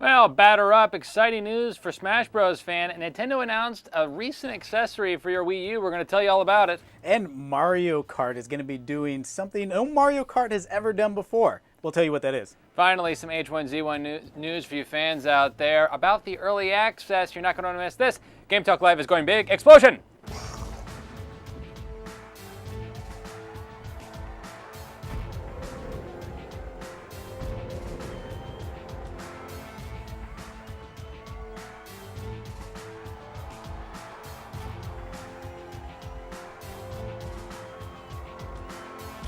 Well, batter up. Exciting news for Smash Bros. Fan. Nintendo announced a recent accessory for your Wii U. We're going to tell you all about it. And Mario Kart is going to be doing something no Mario Kart has ever done before. We'll tell you what that is. Finally, some H1Z1 news for you fans out there about the early access. You're not going to want to miss this. Game Talk Live is going big. Explosion!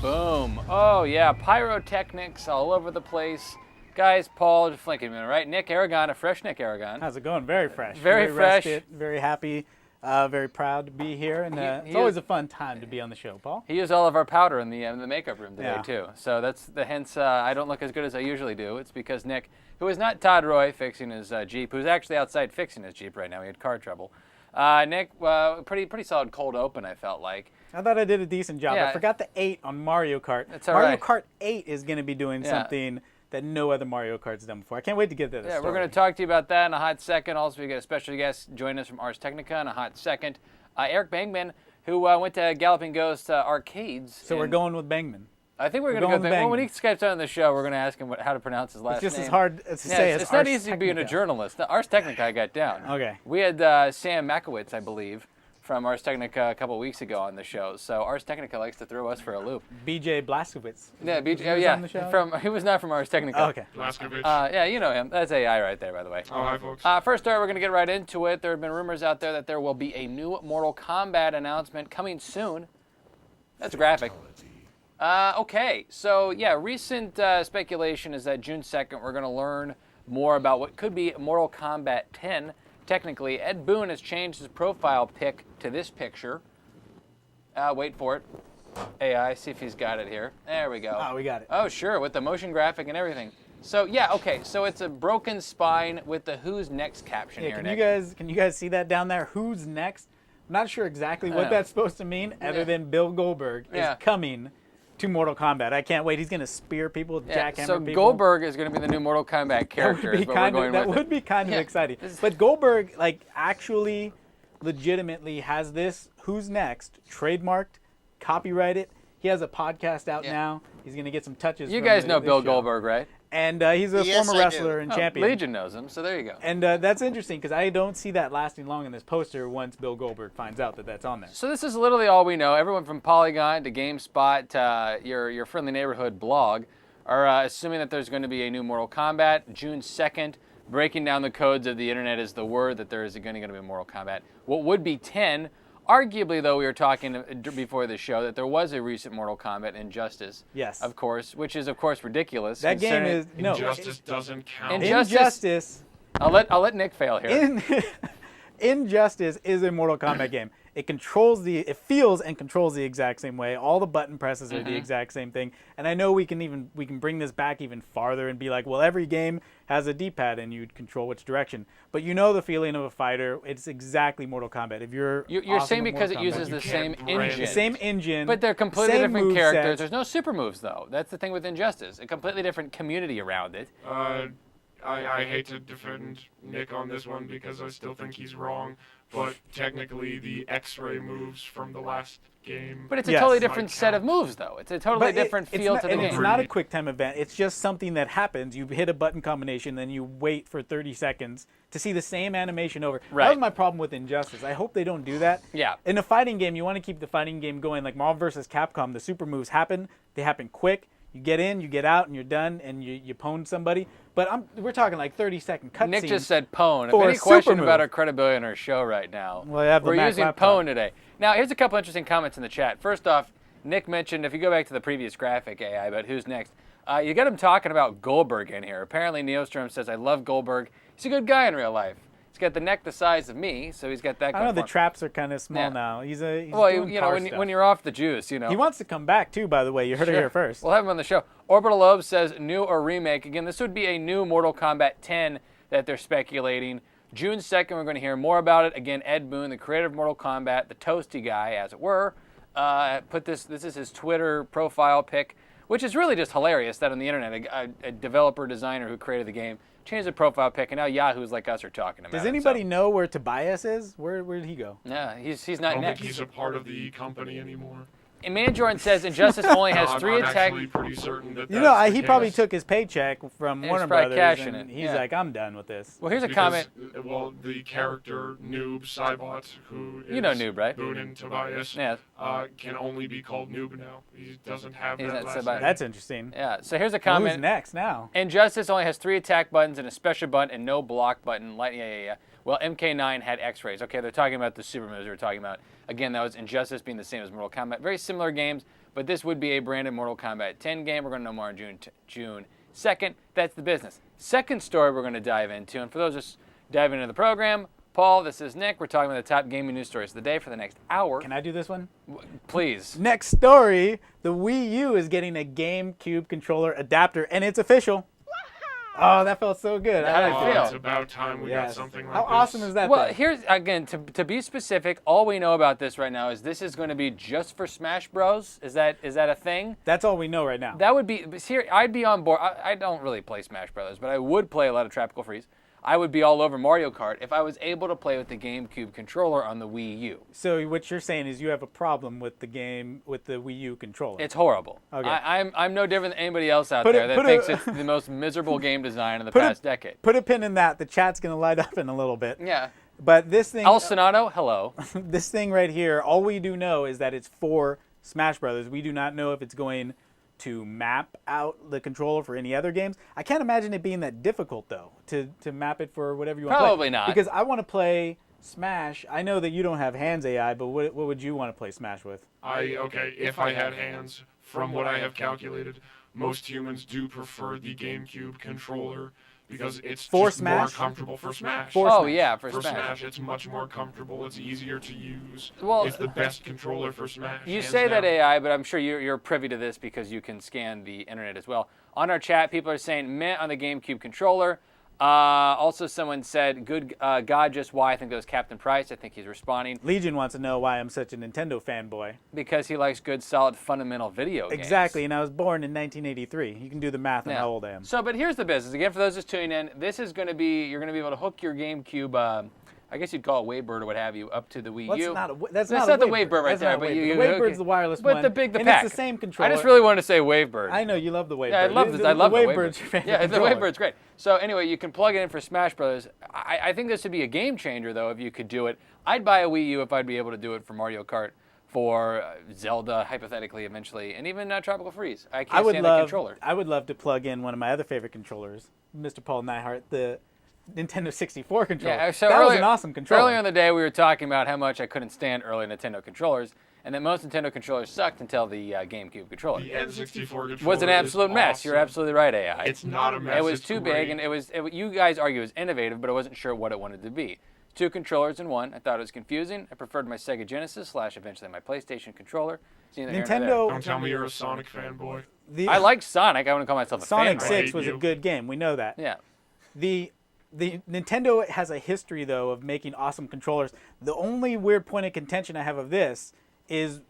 Boom. Oh, yeah. Pyrotechnics all over the place. Guys, Paul, just flanking a minute, right? Nick Aragon, a fresh Nick Aragon. How's it going? Very fresh. Very fresh. Rested, very happy, very proud to be here. And it's always a fun time to be on the show, Paul. He used all of our powder in the makeup room today, too. So that's the hence I don't look as good as I usually do. It's because Nick, who is not Todd Roy fixing his Jeep, who's actually outside fixing his Jeep right now. He had car trouble. Nick, pretty solid cold open, I felt like. I thought I did a decent job. Yeah. I forgot the 8 on Mario Kart. That's all Mario right. Kart 8 is going to be doing something that no other Mario Kart's done before. I can't wait to get to this. Yeah, we're going to talk to you about that in a hot second. Also, we get a special guest join us from Ars Technica in a hot second. Eric Bangman, who went to Galloping Ghost Arcades. So we're going with Bangman. I think we're going to go there. Well, when he Skypes on the show, we're going to ask him how to pronounce his last name. It's just as hard to say as It's not Ars easy being a Technica. journalist. Ars Technica I got down. Okay. We had Sam Makowitz, I believe, from Ars Technica a couple weeks ago on the show. So Ars Technica likes to throw us for a loop. BJ Blazkowicz. Yeah, BJ. Was on the show? He was not from Ars Technica. Oh, okay. Blazkowicz. Yeah, you know him. That's AI right there, by the way. Oh, hi, folks. First, we're going to get right into it. There have been rumors out there that there will be a new Mortal Kombat announcement coming soon. That's graphic. Okay, so yeah, recent speculation is that June 2nd we're going to learn more about what could be Mortal Kombat 10. Technically, Ed Boon has changed his profile pic to this picture. Wait for it. AI, see if he's got it here. There we go. Oh, we got it. Oh, sure, with the motion graphic and everything. So yeah, okay, so it's a broken spine with the Who's Next caption here, Can Nick. you guys see that down there? Who's next? I'm not sure exactly what that's supposed to mean, other than Bill Goldberg is coming to Mortal Kombat. I can't wait. He's going to spear people, jackhammer so people. Goldberg is going to be the new Mortal Kombat character. That would be kind of exciting. But Goldberg, actually, legitimately has this Who's Next trademarked, copyrighted. He has a podcast out now. He's going to get some touches. You guys know Bill Goldberg, right? And he's a former wrestler and champion. Legion knows him, so there you go. And that's interesting because I don't see that lasting long in this poster once Bill Goldberg finds out that that's on there. So this is literally all we know. Everyone from Polygon to GameSpot to your friendly neighborhood blog are assuming that there's going to be a new Mortal Kombat June 2nd. Breaking down the codes of the internet is the word that there is going to be a Mortal Kombat. What would be 10? Arguably, though, we were talking before the show that there was a recent Mortal Kombat Injustice. Yes. Of course, which is, of course, ridiculous. That game is... Injustice doesn't count. Injustice... I'll let Nick fail here. Injustice is a Mortal Kombat game. It feels and controls the exact same way. All the button presses are the exact same thing. And I know we can bring this back even farther and be like, well, every game has a D-pad and you control which direction. But you know the feeling of a fighter. It's exactly Mortal Kombat. If you're saying because it uses the same engine. The same engine. But they're completely different characters. Sets. There's no super moves though. That's the thing with Injustice. A completely different community around it. I hate to defend Nick on this one because I still think he's wrong, but technically the X-ray moves from the last game. But it's a totally different set of moves, though. It's a totally different feel to the game. It's not a quick time event. It's just something that happens. You hit a button combination, then you wait for 30 seconds to see the same animation over. Right. That was my problem with Injustice. I hope they don't do that. Yeah. In a fighting game, you want to keep the fighting game going. Like Marvel vs. Capcom, the super moves happen. They happen quick. You get in, you get out, and you're done, and you pwn somebody. But we're talking like 30-second cutscenes. Nick just said pwn. If any question about our credibility on our show right now, we're using pwn today. Now, here's a couple interesting comments in the chat. First off, Nick mentioned, if you go back to the previous graphic, AI, about who's next, you got him talking about Goldberg in here. Apparently, Neostrom says, I love Goldberg. He's a good guy in real life. He's got the neck the size of me, so he's got that. I know the traps are kind of small now. He's when you're off the juice, He wants to come back too. By the way, you heard it here first. We'll have him on the show. Orbital Lobe says new or remake. Again, this would be a new Mortal Kombat 10 that they're speculating. June 2nd, we're going to hear more about it. Again, Ed Boon, the creator of Mortal Kombat, the toasty guy, as it were, this is his Twitter profile pic, which is really just hilarious that on the internet, a developer designer who created the game changed the profile pic, and now Yahoos like us are talking about Does it. anybody know where Tobias is? Where did he go? Yeah, he's I not don't next. think he's a part of the company anymore. And Manjorn says Injustice only has I'm 3 attack. actually pretty certain that You know, that's the he probably case. took his paycheck from He's Warner probably Brothers, cashing and it, he's yeah. like, I'm done with this. Well, here's a Because, comment. Well, the character Noob Cybot, who is You know Noob, right? Boone and Tobias, Yeah. can only be called Noob now. He doesn't have He's that not last Cybot. name. That's interesting. Yeah. So here's a Well, comment. who's next now? Injustice only has 3 attack buttons and a special button and no block button. Yeah. Well, MK9 had X-rays. Okay, they're talking about the super moves we were talking about. Again, that was Injustice being the same as Mortal Kombat. Very similar games, but this would be a branded Mortal Kombat 10 game. We're going to know more on June 2nd. That's the business. Second story we're going to dive into, and for those just diving into the program, Paul, this is Nick. We're talking about the top gaming news stories of the day for the next hour. Can I do this one? Please. Next story, the Wii U is getting a GameCube controller adapter, and it's official. Oh, that felt so good. How did it feel? It's about time we got something like How this. awesome is that? Well, thing? here's, again, to be specific, all we know about this right now is this is going to be just for Smash Bros. Is that a thing? That's all we know right now. That would be, here, I'd be on board. I don't really play Smash Brothers, but I would play a lot of Tropical Freeze. I would be all over Mario Kart if I was able to play with the GameCube controller on the Wii U. So what you're saying is you have a problem with the game, with the Wii U controller. It's horrible. Okay. I'm no different than anybody else out Put there it- that put thinks a- it's the most miserable game design in the Put a- past decade. Put a pin in that. The chat's going to light up in a little bit. Yeah. But this thing, El Sonato, hello. this thing right here, all we do know is that it's for Smash Brothers. We do not know if it's going to map out the controller for any other games. I can't imagine it being that difficult though to map it for whatever you want to play. Probably not. Because I want to play Smash. I know that you don't have hands AI, but what would you want to play Smash with? If I had hands, from what I have calculated, most humans do prefer the GameCube controller because it's For just more Smash? comfortable for Smash. For Oh, Smash. yeah, for For Smash. Smash, it's much more comfortable. It's easier to use. Well, it's the best controller for Smash. You hands say that down. AI, but I'm sure you're privy to this because you can scan the internet as well. On our chat, people are saying meh on the GameCube controller. Also, someone said, good God, just why? I think that was Captain Price. I think he's responding Legion wants to know why I'm such a Nintendo fanboy. because he likes good, solid, fundamental video games. Exactly, and I was born in 1983. You can do the math on Yeah. how old I am. So, but here's the business. Again, for those just tuning in, this is going to be, you're going to be able to hook your GameCube, I guess you'd call it Wavebird or what have you, up to the Wii Well, U. that's not not the a Wavebird right That's there, not a but Wavebird. you The Wavebird's okay. the wireless But one. the big, the and pack. it's the same controller. I just really wanted to say Wavebird. I know you love the Wavebird. Yeah, I love this. The, I love the Wavebird's Wavebird. your favorite Yeah, the controller. Wavebird's great. So anyway, you can plug it in for Smash Brothers. I think this would be a game changer, though, if you could do it. I'd buy a Wii U if I'd be able to do it for Mario Kart, for Zelda, hypothetically, eventually, and even Tropical Freeze. I can't stand the controller. I would love to plug in one of my other favorite controllers, Mr. Paul Nyhart, the Nintendo 64 controller. Yeah, so that was earlier, an awesome controller. Earlier in the day, we were talking about how much I couldn't stand early Nintendo controllers, and that most Nintendo controllers sucked until the GameCube controller. The N64 controller Was an absolute is mess. You're awesome. absolutely right, AI. It's not a mess. It was it's too great. big, and you guys argue it was innovative, but I wasn't sure what it wanted to be. 2 controllers in one. I thought it was confusing. I preferred my Sega Genesis / eventually my PlayStation controller. See, neither here nor there. Nintendo. Don't tell me you're a Sonic fanboy. I like Sonic. I wouldn't call myself a Sonic fan. 6 hate was a you. good game. We know that. Yeah. The Nintendo has a history though of making awesome controllers. The only weird point of contention I have of this is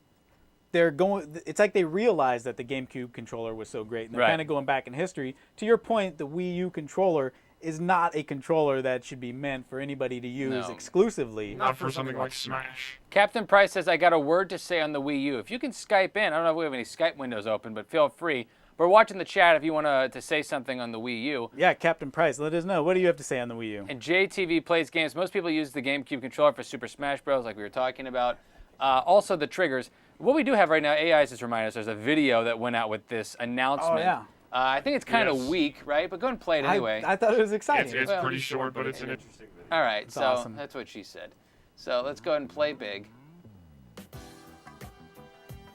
it's like they realized that the GameCube controller was so great, and they're Right. kind of going back in history. To your point, the Wii U controller is not a controller that should be meant for anybody to use No. exclusively. Not for something like Smash. Captain Price says, I got a word to say on the Wii U. If you can Skype in, I don't know if we have any Skype windows open, but feel free. We're watching the chat if you want to say something on the Wii U. Yeah, Captain Price, let us know. What do you have to say on the Wii U? And JTV plays games. Most people use the GameCube controller for Super Smash Bros., like we were talking about. Also, the triggers. What we do have right now, AI just reminded us, there's a video that went out with this announcement. Oh, yeah. I think it's kind of Yes. weak, right? But go and play it anyway. I thought it was exciting. It's Well- pretty short, but it's an interesting video. All right, It's so awesome. that's what she said. So let's go ahead and play big.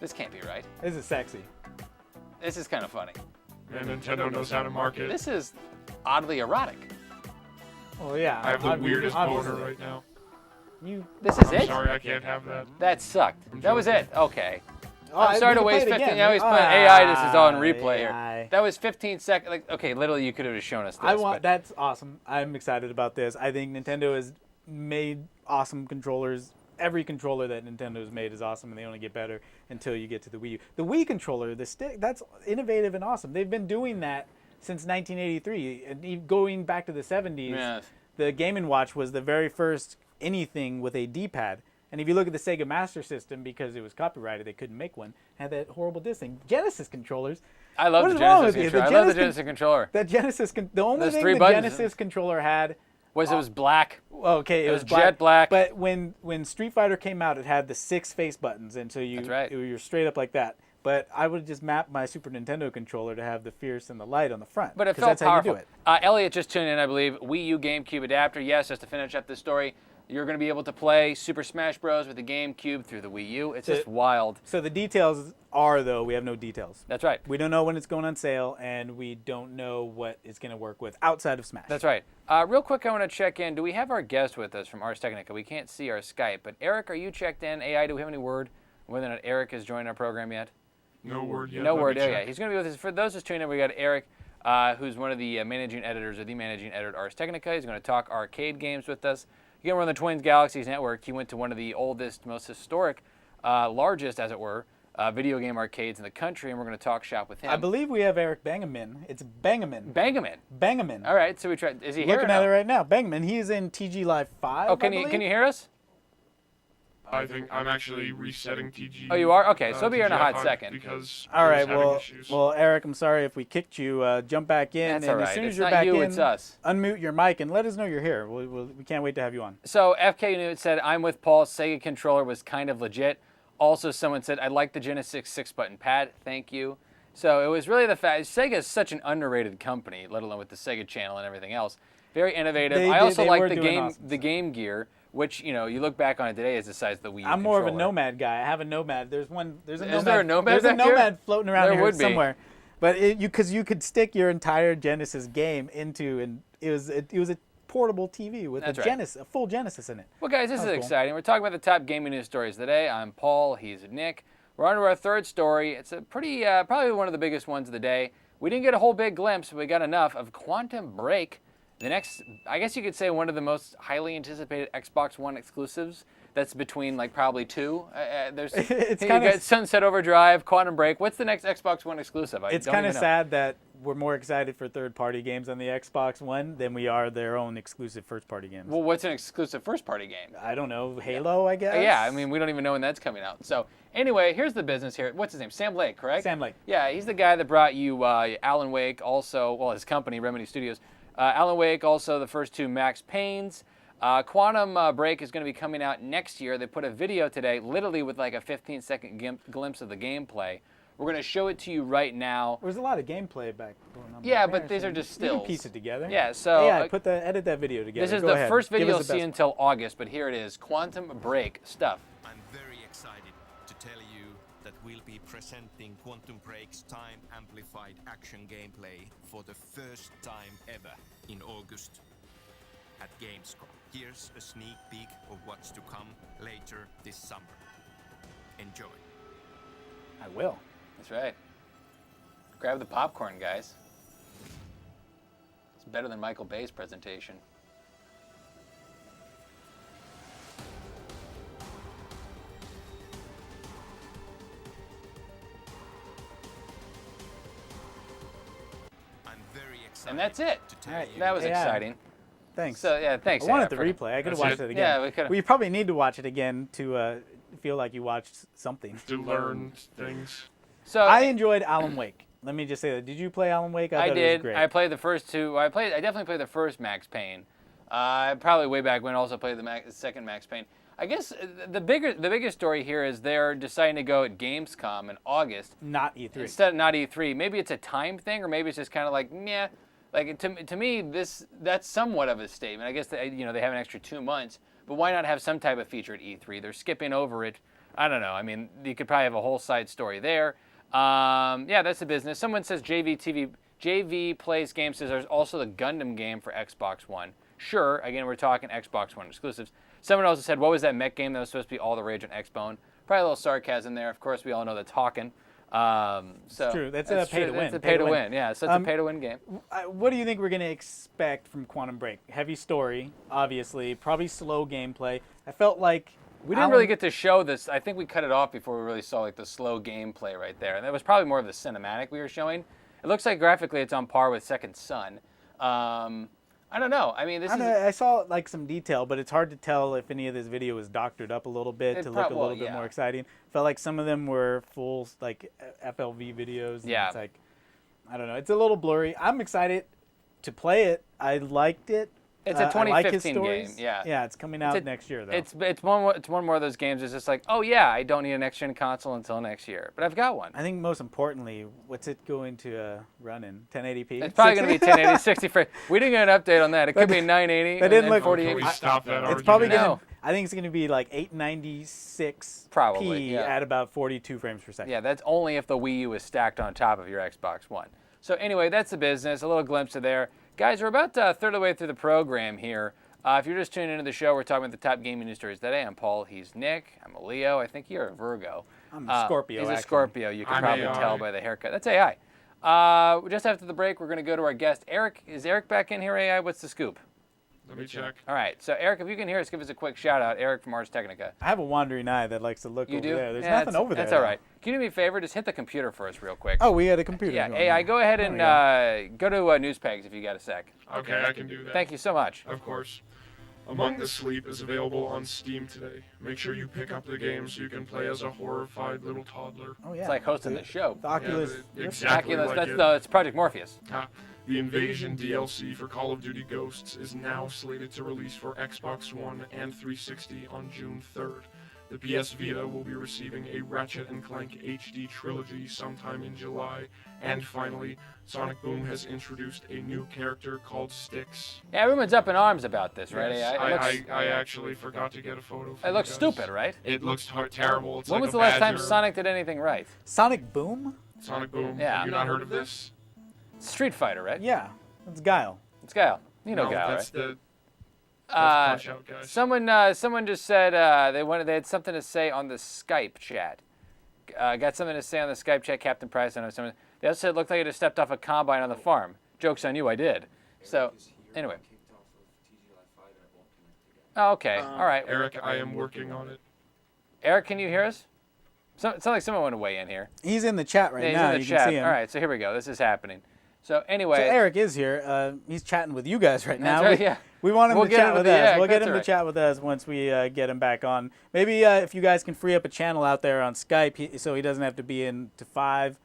This can't be right. This is sexy. This is kind of funny. And Nintendo knows how to market. This is oddly erotic. Oh yeah. I have the weirdest obviously. boner right now. This is I'm it? sorry, I can't have that. That sucked. That was it. Okay. Oh, I'm sorry we to can play waste it 15. again. Now he's playing AI. This is all in replay AI. here. That was 15 seconds. Like, okay, literally, you could have just shown us this. but- That's awesome. I'm excited about this. I think Nintendo has made awesome controllers. Every controller that Nintendo's made is awesome, and they only get better until you get to the Wii U. The Wii controller, the stick, that's innovative and awesome. They've been doing that since 1983. And going back to the 70s, Yes. the Game & Watch was the very first anything with a D-pad. And if you look at the Sega Master System, because it was copyrighted, they couldn't make one, had that horrible disc thing. Genesis controllers. I love What the is wrong Genesis with you? controller. I love the Genesis controller. The only Those thing 3 the buttons. Genesis controller had, It was black. okay, It was black, jet black. But when Street Fighter came out, it had the 6 face buttons, and so That's right. you're straight up like that. But I would just map my Super Nintendo controller to have the Fierce and the Light on the front. But it 'cause felt that's powerful. how you do it. Elliot just tuned in, I believe. Wii U GameCube adapter. Yes, just to finish up this story, you're going to be able to play Super Smash Bros. With the GameCube through the Wii U. It's just wild. So the details are, though, we have no details. That's right. We don't know when it's going on sale, and we don't know what it's going to work with outside of Smash. That's right. Real quick, I want to check in. Do we have our guest with us from Ars Technica? We can't see our Skype, but Eric, are you checked in? AI, do we have any word whether or not Eric has joined our program yet? No word yet. No let word. me Oh, check. yeah. He's going to be with us. For those who's tuning in, we got Eric, who's one of the managing editors, or the managing editor at Ars Technica. He's going to talk arcade games with us. Again, we're on the Twins Galaxies Network. He went to one of the oldest, most historic, largest, as it were, video game arcades in the country, and we're going to talk shop with him. I believe we have Eric Bangaman. It's Bangaman. Bangaman. Bangaman. All right, so we tried. Is he here? Looking or at no? it right now. Bangaman. He is in TG Live 5. Oh, can you hear us? I think I'm actually resetting TG. Oh, you are? Okay, so he'll be here in a hot TGI5 second. Because All I was right. having Well, issues. Eric, I'm sorry if we kicked you. Jump back in, That's and all right. as soon as It's you're not back you, in, it's us. unmute your mic and let us know you're here. We can't wait to have you on. So FK Newt said, I'm with Paul. Sega controller was kind of legit. Also, someone said, I like the Genesis 6-button pad. Thank you. So it was really the fact. Sega is such an underrated company, let alone with the Sega Channel and everything else. Very innovative. I also they like were the doing game, awesome the Game Gear, which you look back on it today is the size of the Wii U I'm more of a controller. Nomad guy. I have a Nomad. There's a Nomad. Is there a Nomad There's a back here? Nomad floating around There here would be. somewhere. But because you could stick your entire Genesis game into, and it was a portable TV with That's a right. Genesis, a full Genesis in it. Well, guys, this is That was cool. exciting. We're talking about the top gaming news stories today. I'm Paul. He's Nick. We're on to our third story. It's a pretty, probably one of the biggest ones of the day. We didn't get a whole big glimpse, but we got enough of Quantum Break. The next, I guess you could say, one of the most highly anticipated Xbox One exclusives. That's between probably two. There's It's you kinda- got Sunset Overdrive, Quantum Break. What's the next Xbox One exclusive? It's kind of sad that we're more excited for third-party games on the Xbox One than we are their own exclusive first-party games. Well, what's an exclusive first-party game? I don't know, Halo, I guess. Yeah, I mean, we don't even know when that's coming out. So anyway, here's the business here. What's his name? Sam Lake, correct? Sam Lake. Yeah, he's the guy that brought you Alan Wake, also, well, his company, Remedy Studios. Alan Wake, also the first two Max Paynes. Quantum Break is going to be coming out next year. They put a video today, literally with like a 15-second glimpse of the gameplay. We're going to show it to you right now. There's a lot of gameplay going on. Yeah, back but there, these so are just you can stills. piece it together. Yeah, so yeah, edit that video together. this is Go the ahead. first Give video us you'll the see best until August, but here it is, Quantum Break stuff. I'm very excited to tell you that we'll be presenting Quantum Break's time-amplified action gameplay for the first time ever in August at Gamescom. Here's a sneak peek of what's to come later this summer. Enjoy. I will. That's right. Grab the popcorn, guys. It's better than Michael Bay's presentation. I'm very excited. And that's it. To tell Alright, you That was Yeah. exciting. Thanks. So yeah, thanks. I wanted Sarah, the for- replay. I could have That's watched it? it again. Yeah, we could've. Well, you probably need to watch it again to feel like you watched something. To learn things. So I enjoyed Alan Wake. Let me just say that. Did you play Alan Wake? I thought It did. was great. I played the first two. I definitely played the first Max Payne. Probably way back when. Also played the second Max Payne. I guess the biggest story here is they're deciding to go at Gamescom in August Not E3. instead of not E3. Maybe it's a time thing, or maybe it's just kind of like meh. Like to me, that's somewhat of a statement. I guess they have an extra 2 months, but why not have some type of feature at E3? They're skipping over it. I don't know. I mean, you could probably have a whole side story there. Yeah, that's the business. Someone says JV Plays Games says there's also the Gundam game for Xbox One. Sure, again, we're talking Xbox One exclusives. Someone also said, what was that mech game that was supposed to be all the rage on Xbone? Probably a little sarcasm there. Of course, we all know that's Hawken. So true. That's a pay to win. It's a pay to win. Yeah, so it's a pay to win game. What do you think we're going to expect from Quantum Break? Heavy story, obviously. Probably slow gameplay. I felt like We didn't really get to show this. I think we cut it off before we really saw like the slow gameplay right there. And that was probably more of the cinematic we were showing. It looks like graphically it's on par with Second Son. I don't know. I mean, I saw like some detail, but it's hard to tell if any of this video was doctored up a little bit to look a little bit more exciting. Felt like some of them were full like FLV videos. And it's like, I don't know. It's a little blurry. I'm excited to play it. I liked it. It's a 2015 game. Yeah. Yeah, it's coming out next year though. It's one more of those games. It's just like, oh yeah, I don't need a next gen console until next year, but I've got one. I think most importantly, what's it going to run in? 1080p. It's probably going to be 1080, 60 frames. We didn't get an update on that. It could be 980. That didn't look 48. Can we stop that It's probably No. going to. I think it's going to be like 896p Probably, yeah. at about 42 frames per second. Yeah, that's only if the Wii U is stacked on top of your Xbox One. So anyway, that's the business. A little glimpse of there. Guys, we're about a third of the way through the program here. If you're just tuning into the show, we're talking about the top gaming news stories today. I'm Paul. He's Nick. I'm a Leo. I think you're a Virgo. I'm a Scorpio, He's a actually. Scorpio. You can I'm probably AI. tell by the haircut. That's AI. Just after the break, we're going to go to our guest, Eric. Is Eric back in here, AI? What's the scoop? Let me check. All right. So, Eric, if you can hear us, give us a quick shout-out. Eric from Ars Technica. I have a wandering eye that likes to look You over do? there. There's Yeah, nothing over there. That's all though. right. Can you do me a favor? Just hit the computer for us real quick. Oh, we had a computer. Yeah, going AI, on. go ahead There and we go to news pegs if you got a sec. Okay, I can do that. Thank you so much. Of course. Among the Sleep is available on Steam today. Make sure you pick up the game so you can play as a horrified little toddler. Oh yeah. It's like hosting the show. The Oculus. Yeah, exactly Oculus, like that's it. it's Project Morpheus. The Invasion DLC for Call of Duty Ghosts is now slated to release for Xbox One and 360 on June 3rd. The PS Vita will be receiving a Ratchet & Clank HD trilogy sometime in July. And finally, Sonic Boom has introduced a new character called Styx. Yeah, everyone's up in arms about this, right? Yes, AI? I actually forgot to get a photo for It you looks guys. stupid, right? It looks terrible. It's When like was a the last time badger. Sonic did anything right? Sonic Boom? Sonic Boom. Yeah. Have you not heard of this? Street Fighter, right? Yeah. It's Guile. It's Guile. You know No, Guile, that's right? that's Punch Out, guys. Someone just said they had something to say on the Skype chat. Got something to say on the Skype chat, Captain Price. I know someone. They also said it looked like you just stepped off a combine on the farm. Joke's on you, I did. So, anyway. Oh, okay. All right. Eric, I am working on it. Eric, can you hear us? It sounds like someone want to weigh in here. He's in the chat right Yeah, he's now. in the you chat. can see him. All right, so here we go. This is happening. So anyway, So Eric is here. He's chatting with you guys right now. That's right, yeah. We want him We'll to get chat him with to the- us. yeah, We'll get that's him all to chat with us once we get him back on. Maybe if you guys can free up a channel out there on Skype, so he doesn't have to be in to 5.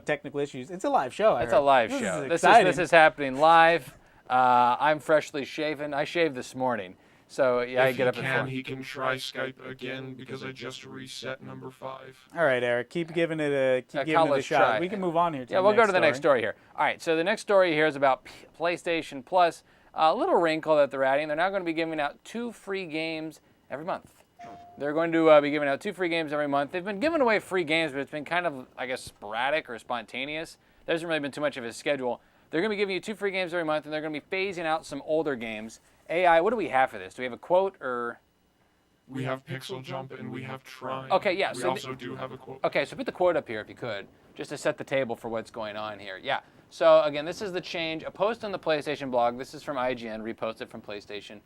Technical issues. It's a live show. it's a live show. Is This exciting. is happening live. I'm freshly shaven. I shaved this morning, so yeah, I If get up he at can, 4. he can try Skype again because I just reset number 5. All right, Eric. Keep giving it a countless shot. try. We can move on here. Yeah, we'll go to the next story here. All right, so the next story here is about PlayStation Plus. A little wrinkle that they're adding. They're now going to be giving out 2 free games every month. They're going to be giving out 2 free games every month. They've been giving away free games, but it's been kind of, I guess, sporadic or spontaneous. There hasn't really been too much of a schedule. They're going to be giving you 2 free games every month, and they're going to be phasing out some older games. AI, what do we have for this? Do we have a quote or? We have Pixel Jump and we have Trine. Okay, yeah, We so also do have a quote. Okay, so put the quote up here if you could, just to set the table for what's going on here. Yeah. So again, this is the change. A post on the PlayStation blog. This is from IGN, reposted from PlayStation,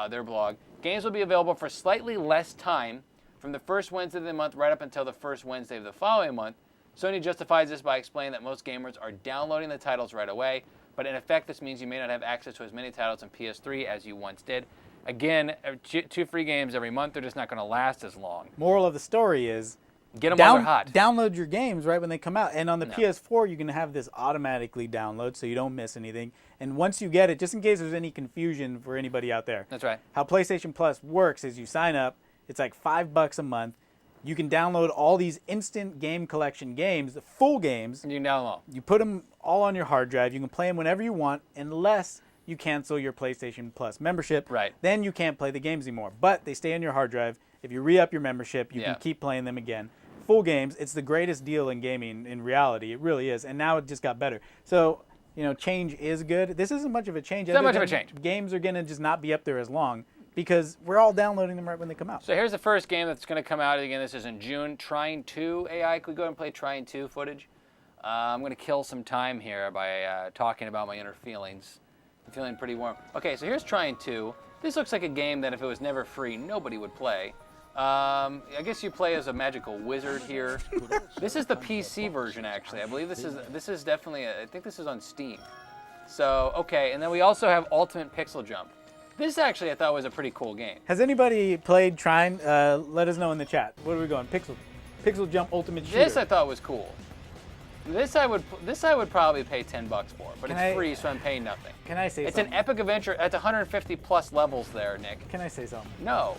their blog. Games will be available for slightly less time from the first Wednesday of the month right up until the first Wednesday of the following month. Sony justifies this by explaining that most gamers are downloading the titles right away, but in effect this means you may not have access to as many titles on PS3 as you once did. Again, 2 free games every month. They're just not going to last as long. Moral of the story is Get them while they're hot. download your games right when they come out. And on the No. PS4, you can have this automatically download so you don't miss anything. And once you get it, just in case there's any confusion for anybody out there, That's right. how PlayStation Plus works is you sign up. It's like $5 a month. You can download all these instant game collection games, the full games. And you can download. You put them all on your hard drive. You can play them whenever you want, unless you cancel your PlayStation Plus membership. Right. Then you can't play the games anymore. But they stay on your hard drive. If you re-up your membership, you Yeah. can keep playing them again. Full games. It's the greatest deal in gaming in reality. It really is. And now it just got better. So, change is good. This isn't much of a change. It's not other much of a than change. Games are going to just not be up there as long because we're all downloading them right when they come out. So here's the first game that's going to come out. Again, this is in June. Trine 2. AI, could we go ahead and play Trine 2 footage? I'm going to kill some time here by talking about my inner feelings. I'm feeling pretty warm. Okay, so here's Trine 2. This looks like a game that if it was never free, nobody would play. I guess you play as a magical wizard here. This is the PC version, actually. I believe this is definitely. I think this is on Steam. So okay, and then we also have Ultimate Pixel Jump. This actually I thought was a pretty cool game. Has anybody played Trine? Let us know in the chat. Where are we going? Pixel Jump Ultimate Shooter. This I thought was cool. This I would probably pay $10 for, but it's free, so I'm paying nothing. Can I say it's something? It's an epic adventure. That's 150 plus levels there, Nick. Can I say something? No.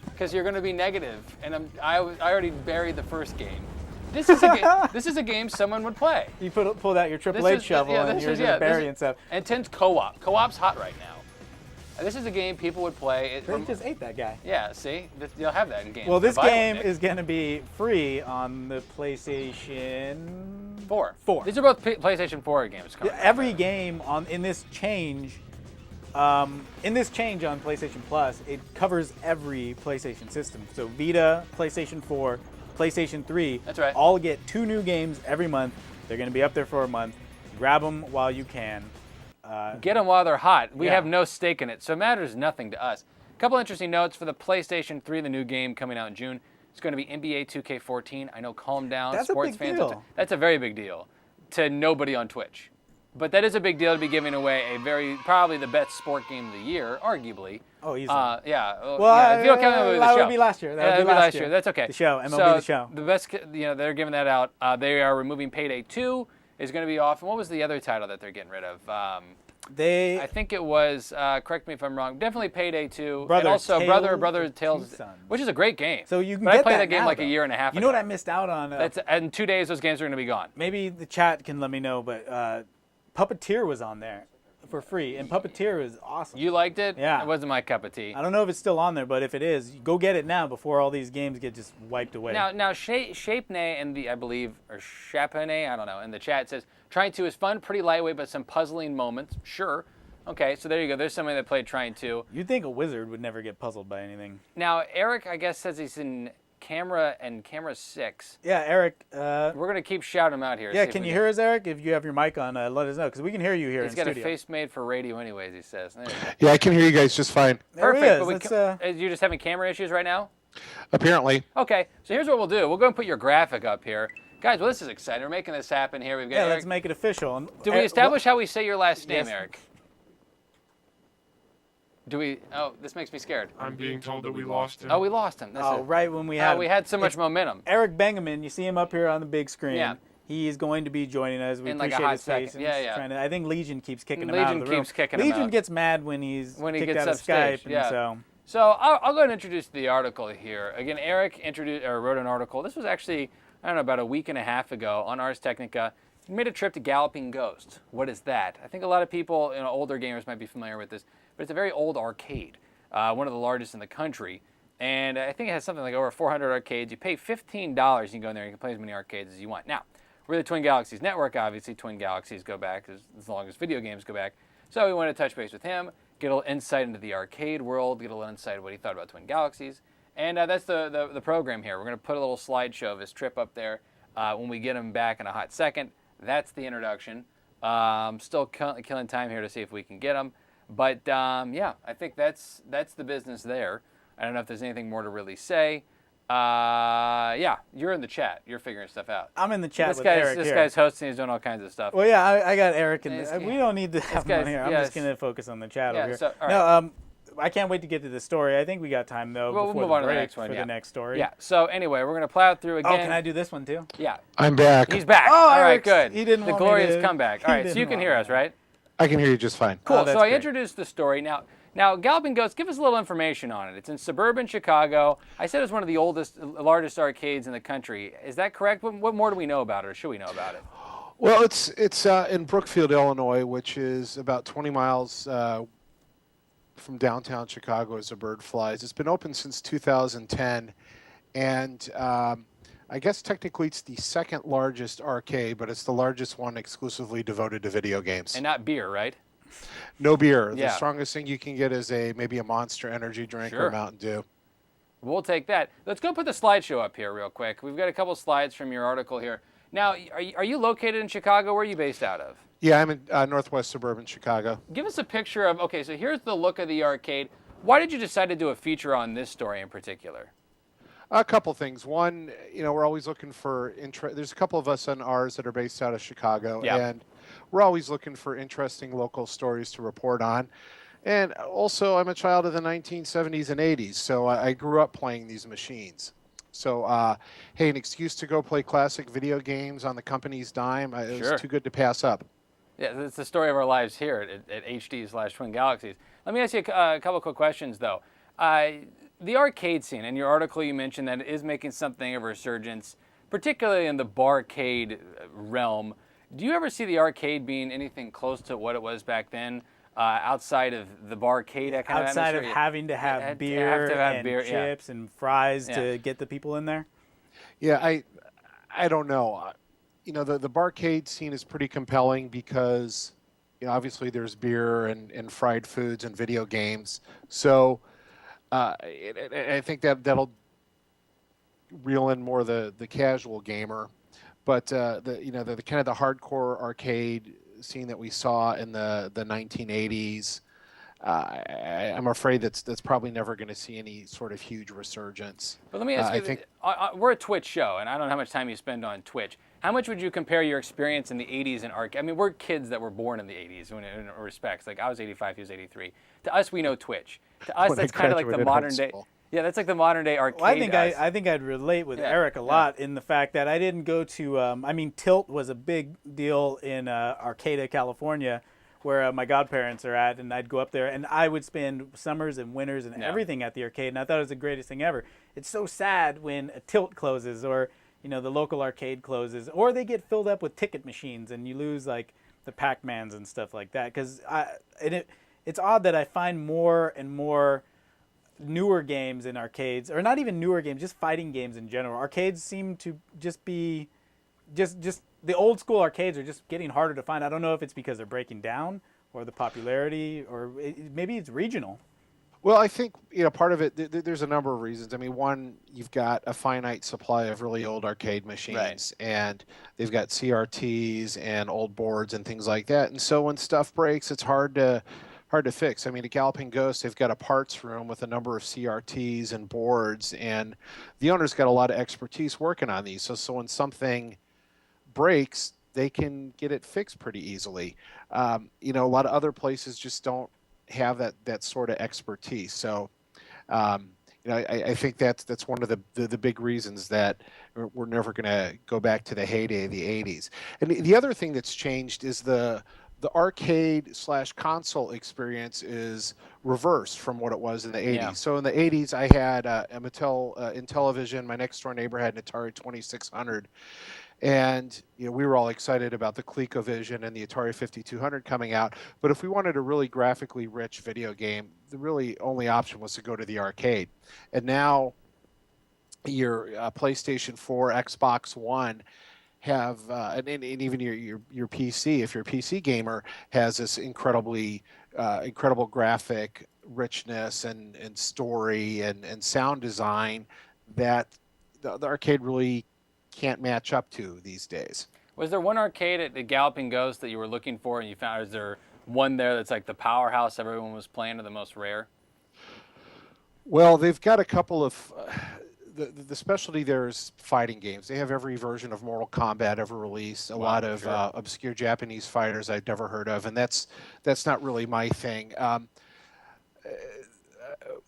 Because you're going to be negative, and I already buried the first game. This is a game someone would play. You pulled out your Triple H shovel and you're just burying stuff. And 10's co-op. Co-op's hot right now. This is a game people would play. They just ate that guy. Yeah, see? You'll have that in games. Well, this game is going to be free on the PlayStation 4. 4. These are both PlayStation 4 games. Every game in this change on PlayStation Plus, it covers every PlayStation system. So Vita, PlayStation 4, PlayStation 3, that's right, all get 2 new games every month. They're going to be up there for a month. Grab them while you can. Get them while they're hot. We have no stake in it, so it matters nothing to us. A couple interesting notes for the PlayStation 3, the new game coming out in June. It's going to be NBA 2K14. I know, calm down, that's sports a big fans. Deal. That's a very big deal to nobody on Twitch. But that is a big deal to be giving away probably the best sport game of the year, arguably. Oh, easily. Yeah. Well, if you don't count the show. That would be last year. That would be last year. That's okay. The show, MLB so The Show. The best, they're giving that out. They are removing Payday 2 is going to be off. And what was the other title that they're getting rid of? I think it was, correct me if I'm wrong, definitely Payday 2. Brother and also Tales Brother Tales, which is a a great game. So you can but get I played that that game now, like though. a year and a half ago. You know what I missed out on? In 2 days, those games are going to be gone. Maybe the chat can let me know, but Puppeteer was on there for free, and Puppeteer is awesome. You liked it? Yeah. It wasn't my cup of tea. I don't know if it's still on there, but if it is, go get it now before all these games get just wiped away. Now Shapenay and I believe, or Chapanay, I don't know, in the chat says, Trying 2 is fun, pretty lightweight, but some puzzling moments. Sure. Okay, so there you go. There's somebody that played Trying 2. You'd think a wizard would never get puzzled by anything. Now, Eric, I guess, says he's in Camera 6. Yeah, Eric. We're going to keep shouting him out here. Yeah, can you hear us, Eric? If you have your mic on, let us know, because we can hear you here in studio. He's got a face made for radio anyways, he says. Yeah, I can hear you guys just fine. Perfect. But you're just having camera issues right now? Apparently. Okay, so here's what we'll do. We'll go and put your graphic up here. Guys, well, this is exciting. We're making this happen here. We've got Eric. Let's make it official. Do we establish how we say your last name, Yes. Eric? Do we? Oh, this makes me scared. I'm being told that we lost him. Oh, we lost him. Right when we had so much momentum. Eric Bengaman, you see him up here on the big screen. Yeah. He is going to be joining us. We In like a appreciate hot his face. second. Yeah. I think Legion keeps kicking him out of the room. Legion keeps kicking him Legion out. gets mad when he gets kicked out of upstage, Skype. yeah. And So I'll go ahead and introduce the article here. Again, Eric wrote an article. This was actually, I don't know, about a week and a half ago on Ars Technica. He made a trip to Galloping Ghost. What is that? I think a lot of people, older gamers might be familiar with this, but it's a very old arcade, one of the largest in the country. And I think it has something like over 400 arcades. You pay $15, you can go in there, you can play as many arcades as you want. Now, we're the Twin Galaxies Network, obviously. Twin Galaxies go back as long as video games go back. So we wanted to touch base with him, get a little insight into the arcade world, get a little insight of what he thought about Twin Galaxies. And that's the program here. We're going to put a little slideshow of his trip up there when we get him back in a hot second. That's the introduction. Still killing time here to see if we can get him. But, yeah, I think that's the business there. I don't know if there's anything more to really say. Yeah, you're in the chat. You're figuring stuff out. I'm in the chat This with guy's Eric This here. guy's hosting. He's doing all kinds of stuff. Well, yeah, I got Eric in Yeah, we don't need to have him on guy's- here. I'm yeah, just going to focus on the chat yeah, over here. so, all No, I can't wait to get to the story. I think we got time, though, Well, we'll before move the on to the break next one, for yeah. the next story. Yeah, so anyway, we're going to plow through again. Oh, can I do this one, too? Yeah. I'm back. He's back. Oh, all right, Eric's- good. he didn't the want me glorious to- comeback. he All right, so didn't you can want hear me. us, right? I can hear you just fine. Cool. that's So I great. introduced the story. Now, Galloping Ghost, give us a little information on it. It's in suburban Chicago. I said it's one of the largest arcades in the country. Is that correct? What more do we know about it, or should we know about it? Well, it's in Brookfield, Illinois, which is about 20 miles from downtown Chicago as a bird flies. It's been open since 2010, and I guess technically it's the second largest arcade, but it's the largest one exclusively devoted to video games. And not beer, right? No beer. Yeah. The strongest thing you can get is maybe a Monster energy drink or Sure. a Mountain Dew. We'll take that. Let's go put the slideshow up here real quick. We've got a couple slides from your article here. Now, are you located in Chicago? Where are you based out of? Yeah, I'm in northwest suburban Chicago. Give us a picture of, okay, so here's the look of the arcade. Why did you decide to do a feature on this story in particular? A couple things. One, we're always looking for There's a couple of us on ours that are based out of Chicago, Yeah. and we're always looking for interesting local stories to report on. And also, I'm a child of the 1970s and 80s, so I grew up playing these machines. So, hey, an excuse to go play classic video games on the company's dime, it Sure. was too good to pass up. Yeah, it's the story of our lives here at HD/Twin Galaxies. Let me ask you a couple quick questions, though. The arcade scene, in your article you mentioned that it is making something of a resurgence, particularly in the barcade realm. Do you ever see the arcade being anything close to what it was back then, outside of the barcade kind of Outside of atmosphere? having to have beer and chips and fries to get the people in there? Yeah, I don't know. The barcade scene is pretty compelling because, obviously there's beer and fried foods and video games. So I think that'll reel in more the casual gamer. But the kind of the hardcore arcade scene that we saw in the 1980s, I'm afraid that's probably never going to see any sort of huge resurgence. But let me ask you, we're a Twitch show, and I don't know how much time you spend on Twitch. How much would you compare your experience in the 80s and arcade? I mean, we're kids that were born in the 80s in respects. Like, I was 85, he was 83. To us, we know Twitch. To us, that's kind of like the modern day. Yeah, that's like the modern day arcade. Well, I think I'd relate with Eric a lot in the fact that I didn't go to. Tilt was a big deal in Arcata, California, where my godparents are at, and I'd go up there, and I would spend summers and winters and everything at the arcade, and I thought it was the greatest thing ever. It's so sad when a Tilt closes, or the local arcade closes, or they get filled up with ticket machines, and you lose like the Pac-Mans and stuff like that. Because it's odd that I find more and more newer games in arcades, or not even newer games, just fighting games in general. Arcades seem to just be just the old school arcades are just getting harder to find. I don't know if it's because they're breaking down, or the popularity, or maybe it's regional. Well, I think part of it. There's a number of reasons. I mean, one, you've got a finite supply of really old arcade machines, and they've got CRTs and old boards and things like that. And so when stuff breaks, it's hard to fix. I mean, at Galloping Ghost, they've got a parts room with a number of CRTs and boards, and the owner's got a lot of expertise working on these. So when something breaks, they can get it fixed pretty easily. A lot of other places just don't have that sort of expertise. So, I think that's one of the big reasons that we're never going to go back to the heyday of the 80s. And the other thing that's changed is the arcade/console experience is reversed from what it was in the 80s. Yeah. So in the 80s, I had a Mattel Intellivision. My next door neighbor had an Atari 2600. And we were all excited about the ColecoVision and the Atari 5200 coming out. But if we wanted a really graphically rich video game, the really only option was to go to the arcade. And now your PlayStation 4, Xbox One have, and even your PC, if you're a PC gamer, has this incredible graphic richness and story and sound design that the arcade really can't match up to these days. Was there one arcade at the Galloping Ghost that you were looking for and you found? Is there one there that's like the powerhouse everyone was playing, or the most rare? Well, they've got a couple of the specialty there is fighting games. They have every version of Mortal Kombat ever released. A lot of obscure Japanese fighters I've never heard of, and that's not really my thing.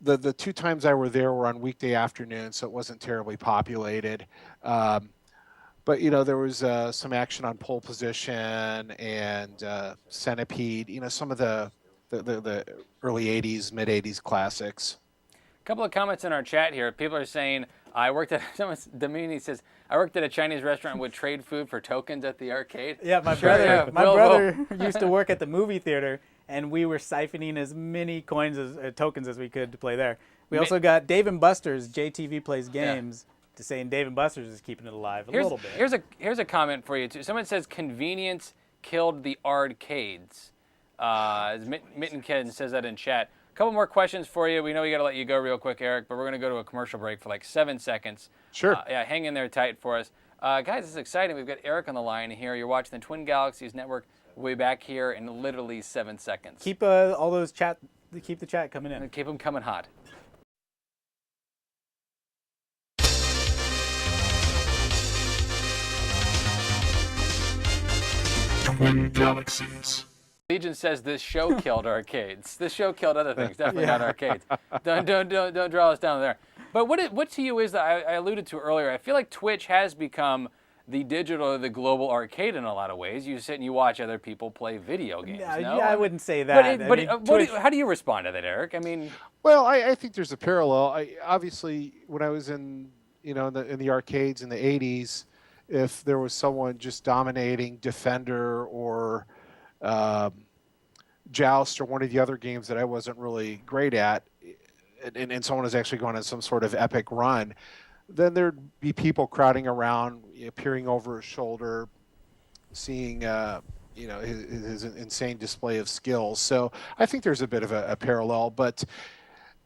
The two times I were there were on weekday afternoons, so it wasn't terribly populated. But there was some action on Pole Position and Centipede. Some of the early '80s, mid '80s classics. A couple of comments in our chat here. People are saying, Domini says, I worked at a Chinese restaurant and would trade food for tokens at the arcade. Yeah, my brother used to work at the movie theater, and we were siphoning as many tokens as we could to play there. We also got Dave & Buster's, JTV Plays Games, to saying Dave & Buster's is keeping it alive a little bit. Here's a comment for you, too. Someone says, convenience killed the arcades. Mitten Kid says that in chat. A couple more questions for you. We know we got to let you go real quick, Eric, but we're going to go to a commercial break for like 7 seconds. Sure. Hang in there tight for us. Guys, this is exciting. We've got Eric on the line here. You're watching the Twin Galaxies Network. We'll be back here in literally 7 seconds. Keep all those chat keep the chat coming in. And keep them coming hot. Twin Galaxies. Legion says this show killed arcades. This show killed other things, definitely not arcades. Don't draw us down there. But what to you is that I alluded to earlier? I feel like Twitch has become the digital, the global arcade in a lot of ways. You sit and you watch other people play video games. Yeah, no? I wouldn't say that. How do you respond to that, Eric? I mean, Well, I think there's a parallel. Obviously, when I was in the arcades in the '80s, if there was someone just dominating Defender or Joust or one of the other games that I wasn't really great at, and someone was actually going on some sort of epic run, then there'd be people crowding around, peering over his shoulder, seeing his insane display of skills. So I think there's a bit of a parallel, but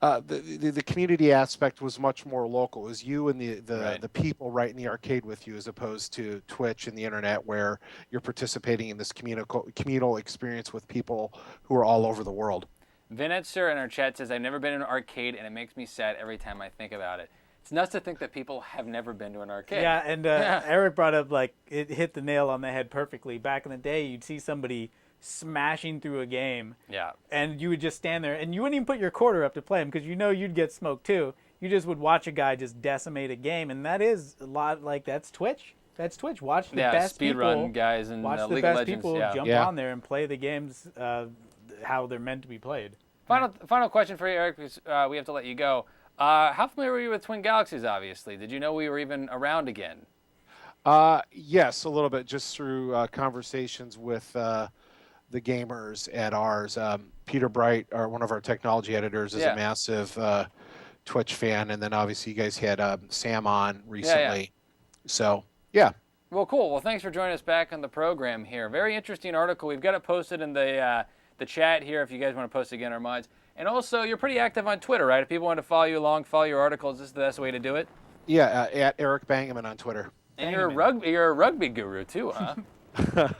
the community aspect was much more local. It was you and the people right in the arcade with you, as opposed to Twitch and the internet, where you're participating in this communal experience with people who are all over the world. Vinetzer in our chat says, I've never been in an arcade, and it makes me sad every time I think about it. It's nuts to think that people have never been to an arcade. Yeah, and Eric brought up, like, it hit the nail on the head perfectly. Back in the day, you'd see somebody smashing through a game. Yeah. And you would just stand there, and you wouldn't even put your quarter up to play him because you know you'd get smoked too. You just would watch a guy just decimate a game, and that is a lot like that's Twitch. That's Twitch. Watch the best people. Speedrun guys and watch the League best of Legends. people jump on there and play the games how they're meant to be played. Final question for you, Eric, because we have to let you go. How familiar were you with Twin Galaxies, obviously? Did you know we were even around again? Yes, a little bit, just through conversations with the gamers at ours. Peter Bright, one of our technology editors, is a massive Twitch fan, and then obviously you guys had Sam on recently. So, yeah. Well, cool. Well, thanks for joining us back on the program here. Very interesting article. We've got it posted in the chat here if you guys want to post it again, our mods. And also, you're pretty active on Twitter, right? If people want to follow you along, follow your articles, this is the best way to do it? Yeah, at Eric Bangaman on Twitter. And you're a rugby guru too, huh?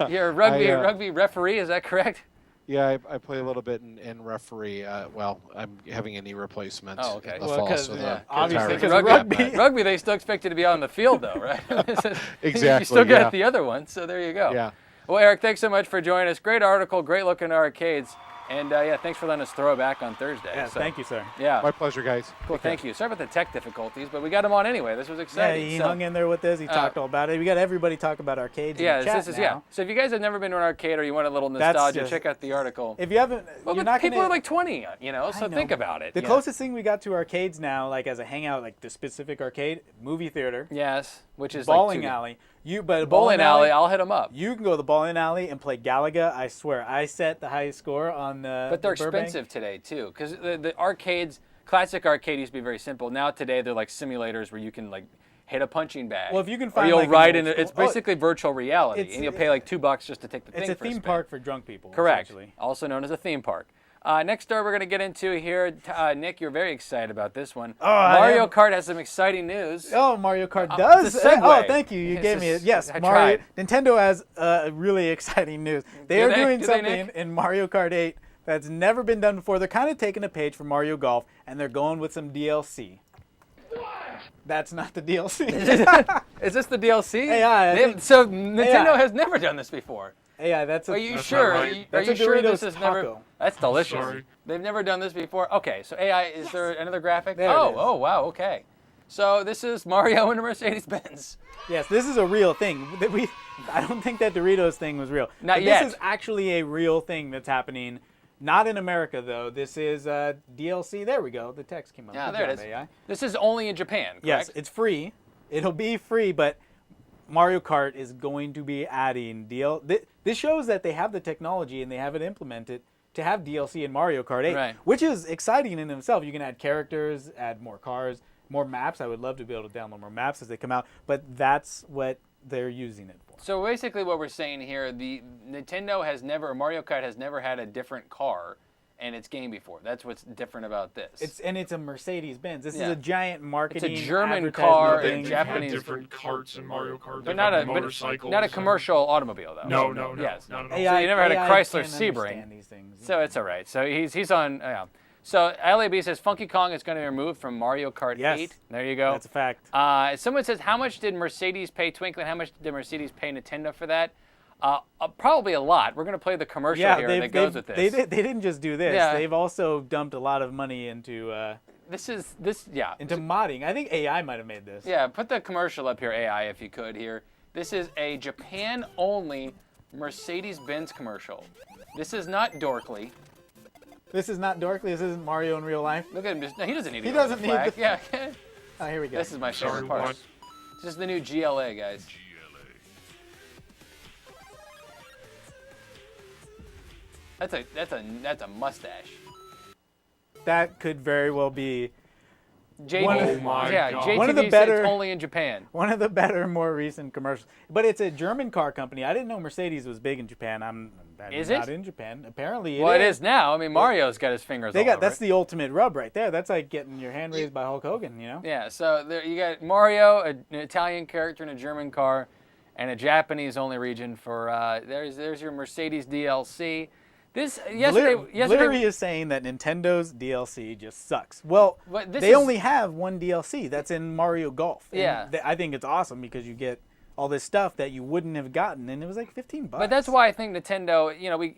You're a rugby referee, is that correct? Yeah, I play a little bit in referee. Well, I'm having a knee replacement in the fall. So obviously, because rugby, they still expect you to be out on the field, though, right? Exactly. You still got the other one, so there you go. Yeah. Well, Eric, thanks so much for joining us. Great article, great looking arcades. And thanks for letting us throw it back on Thursday. Yeah, thank you, sir. Yeah. My pleasure, guys. Cool, thank you. Sorry about the tech difficulties, but we got him on anyway. This was exciting. Yeah, he hung in there with us. He talked all about it. We got everybody talk about arcades in the chat now. So if you guys have never been to an arcade or you want a little nostalgia, check out the article. If you haven't, people are like 20, so think about it. The closest thing we got to arcades now, like as a hangout, like the specific arcade, movie theater. Yes, which is bowling alley. Bowling alley, I'll hit them up. You can go to the bowling alley and play Galaga. I swear, I set the highest score on the. But they're expensive today too, because the arcades, classic arcade used to be very simple. Now today they're like simulators where you can like hit a punching bag. Well, if you can find, or you'll ride in. It's basically virtual reality, and you'll pay like $2 just to take the thing. It's a theme park for drunk people. Correct. Also known as a theme park. Next story we're going to get into here, Nick, you're very excited about this one. Mario Kart has some exciting news. Oh, Mario Kart does? It's a segue. Oh, thank you. You gave me it. Yes, Nintendo has really exciting news. They are doing something in Mario Kart 8 that's never been done before. They're kind of taking a page from Mario Golf, and they're going with some DLC. What? That's not the DLC. Is this the DLC? So Nintendo has never done this before. Yeah, that's. Are you sure? Right. Are you sure this is taco. never? That's delicious. Sorry. They've never done this before. Okay, so AI, is there another graphic? There it is. Oh, wow. Okay, so this is Mario and a Mercedes-Benz. Yes, this is a real thing. I don't think that Doritos thing was real. Not yet. This is actually a real thing that's happening. Not in America though. This is DLC. There we go. The text came up. Yeah, there it is. AI. This is only in Japan, correct? Yes, it's free. It'll be free, but Mario Kart is going to be adding DLC. This shows that they have the technology and they have it implemented to have DLC in Mario Kart 8, which is exciting in itself. You can add characters, add more cars, more maps. I would love to be able to download more maps as they come out, but that's what they're using it for. So basically what we're saying here, the Mario Kart has never had a different car in its game before. That's what's different about this. It's a Mercedes-Benz. This is Yeah. a giant marketing. It's a German advertisement car, thing. They've Japanese- had different carts in Mario Kart. but They've not had a motorcycles. not a commercial automobile though. No. Yes. Not at all. AI, So you never had a AI Chrysler can't Sebring. understand these things. So it's all right. So he's on. Yeah. So LAB says Funky Kong is going to be removed from Mario Kart Yes. 8. There you go. That's a fact. Someone says, how much did Mercedes pay Twinkling? How much did Mercedes pay Nintendo for that? Probably a lot. We're going to play the commercial here that goes with this. They didn't just do this. Yeah. They've also dumped a lot of money into Into modding. I think AI might have made this. Yeah, put the commercial up here, AI, if you could here. This is a Japan-only Mercedes-Benz commercial. This is not dorkly. This is not dorkly. This isn't Mario in real life. Look at him. No, he doesn't need to He go to doesn't the need flag. the- Yeah. Oh, here we go. This is my favorite Sorry, part. what? This is the new GLA, guys. That's a mustache. That could very well be JD, Oh my yeah, God. JTV One of the said better- it's only in Japan. one of the better, more recent commercials. But it's a German car company. I didn't know Mercedes was big in Japan. I'm Is not it? in Japan. Apparently Well, it is now. I mean, Mario's got his fingers all over That's it. the ultimate rub right there. That's like getting your hand raised by Hulk Hogan, you know? Yeah, so there you got Mario, an Italian character in a German car, and a Japanese-only region for there's your Mercedes DLC. This yesterday Glittery is saying that Nintendo's DLC just sucks. Well, But this they is- only have one DLC. That's in Mario Golf. And Yeah. I think it's awesome because you get all this stuff that you wouldn't have gotten, and it was like $15. But that's why I think Nintendo,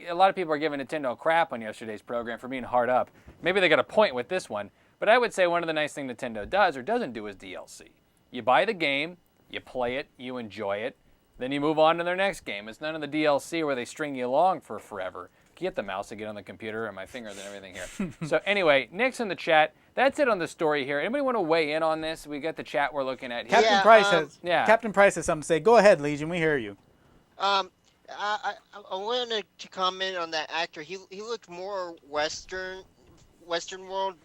a lot of people are giving Nintendo crap on yesterday's program for being hard up. Maybe they got a point with this one, but I would say one of the nice things Nintendo does or doesn't do is DLC. You buy the game, you play it, you enjoy it, then you move on to their next game. It's none of the DLC where they string you along for forever. Get the mouse to get on the computer and my fingers and everything here. So anyway, Nick's in the chat. That's it on the story here. Anybody want to weigh in on this? We got the chat we're looking at here. Captain Price has something to say. Go ahead, Legion. We hear you. I wanted to comment on that actor. He looked more Western world,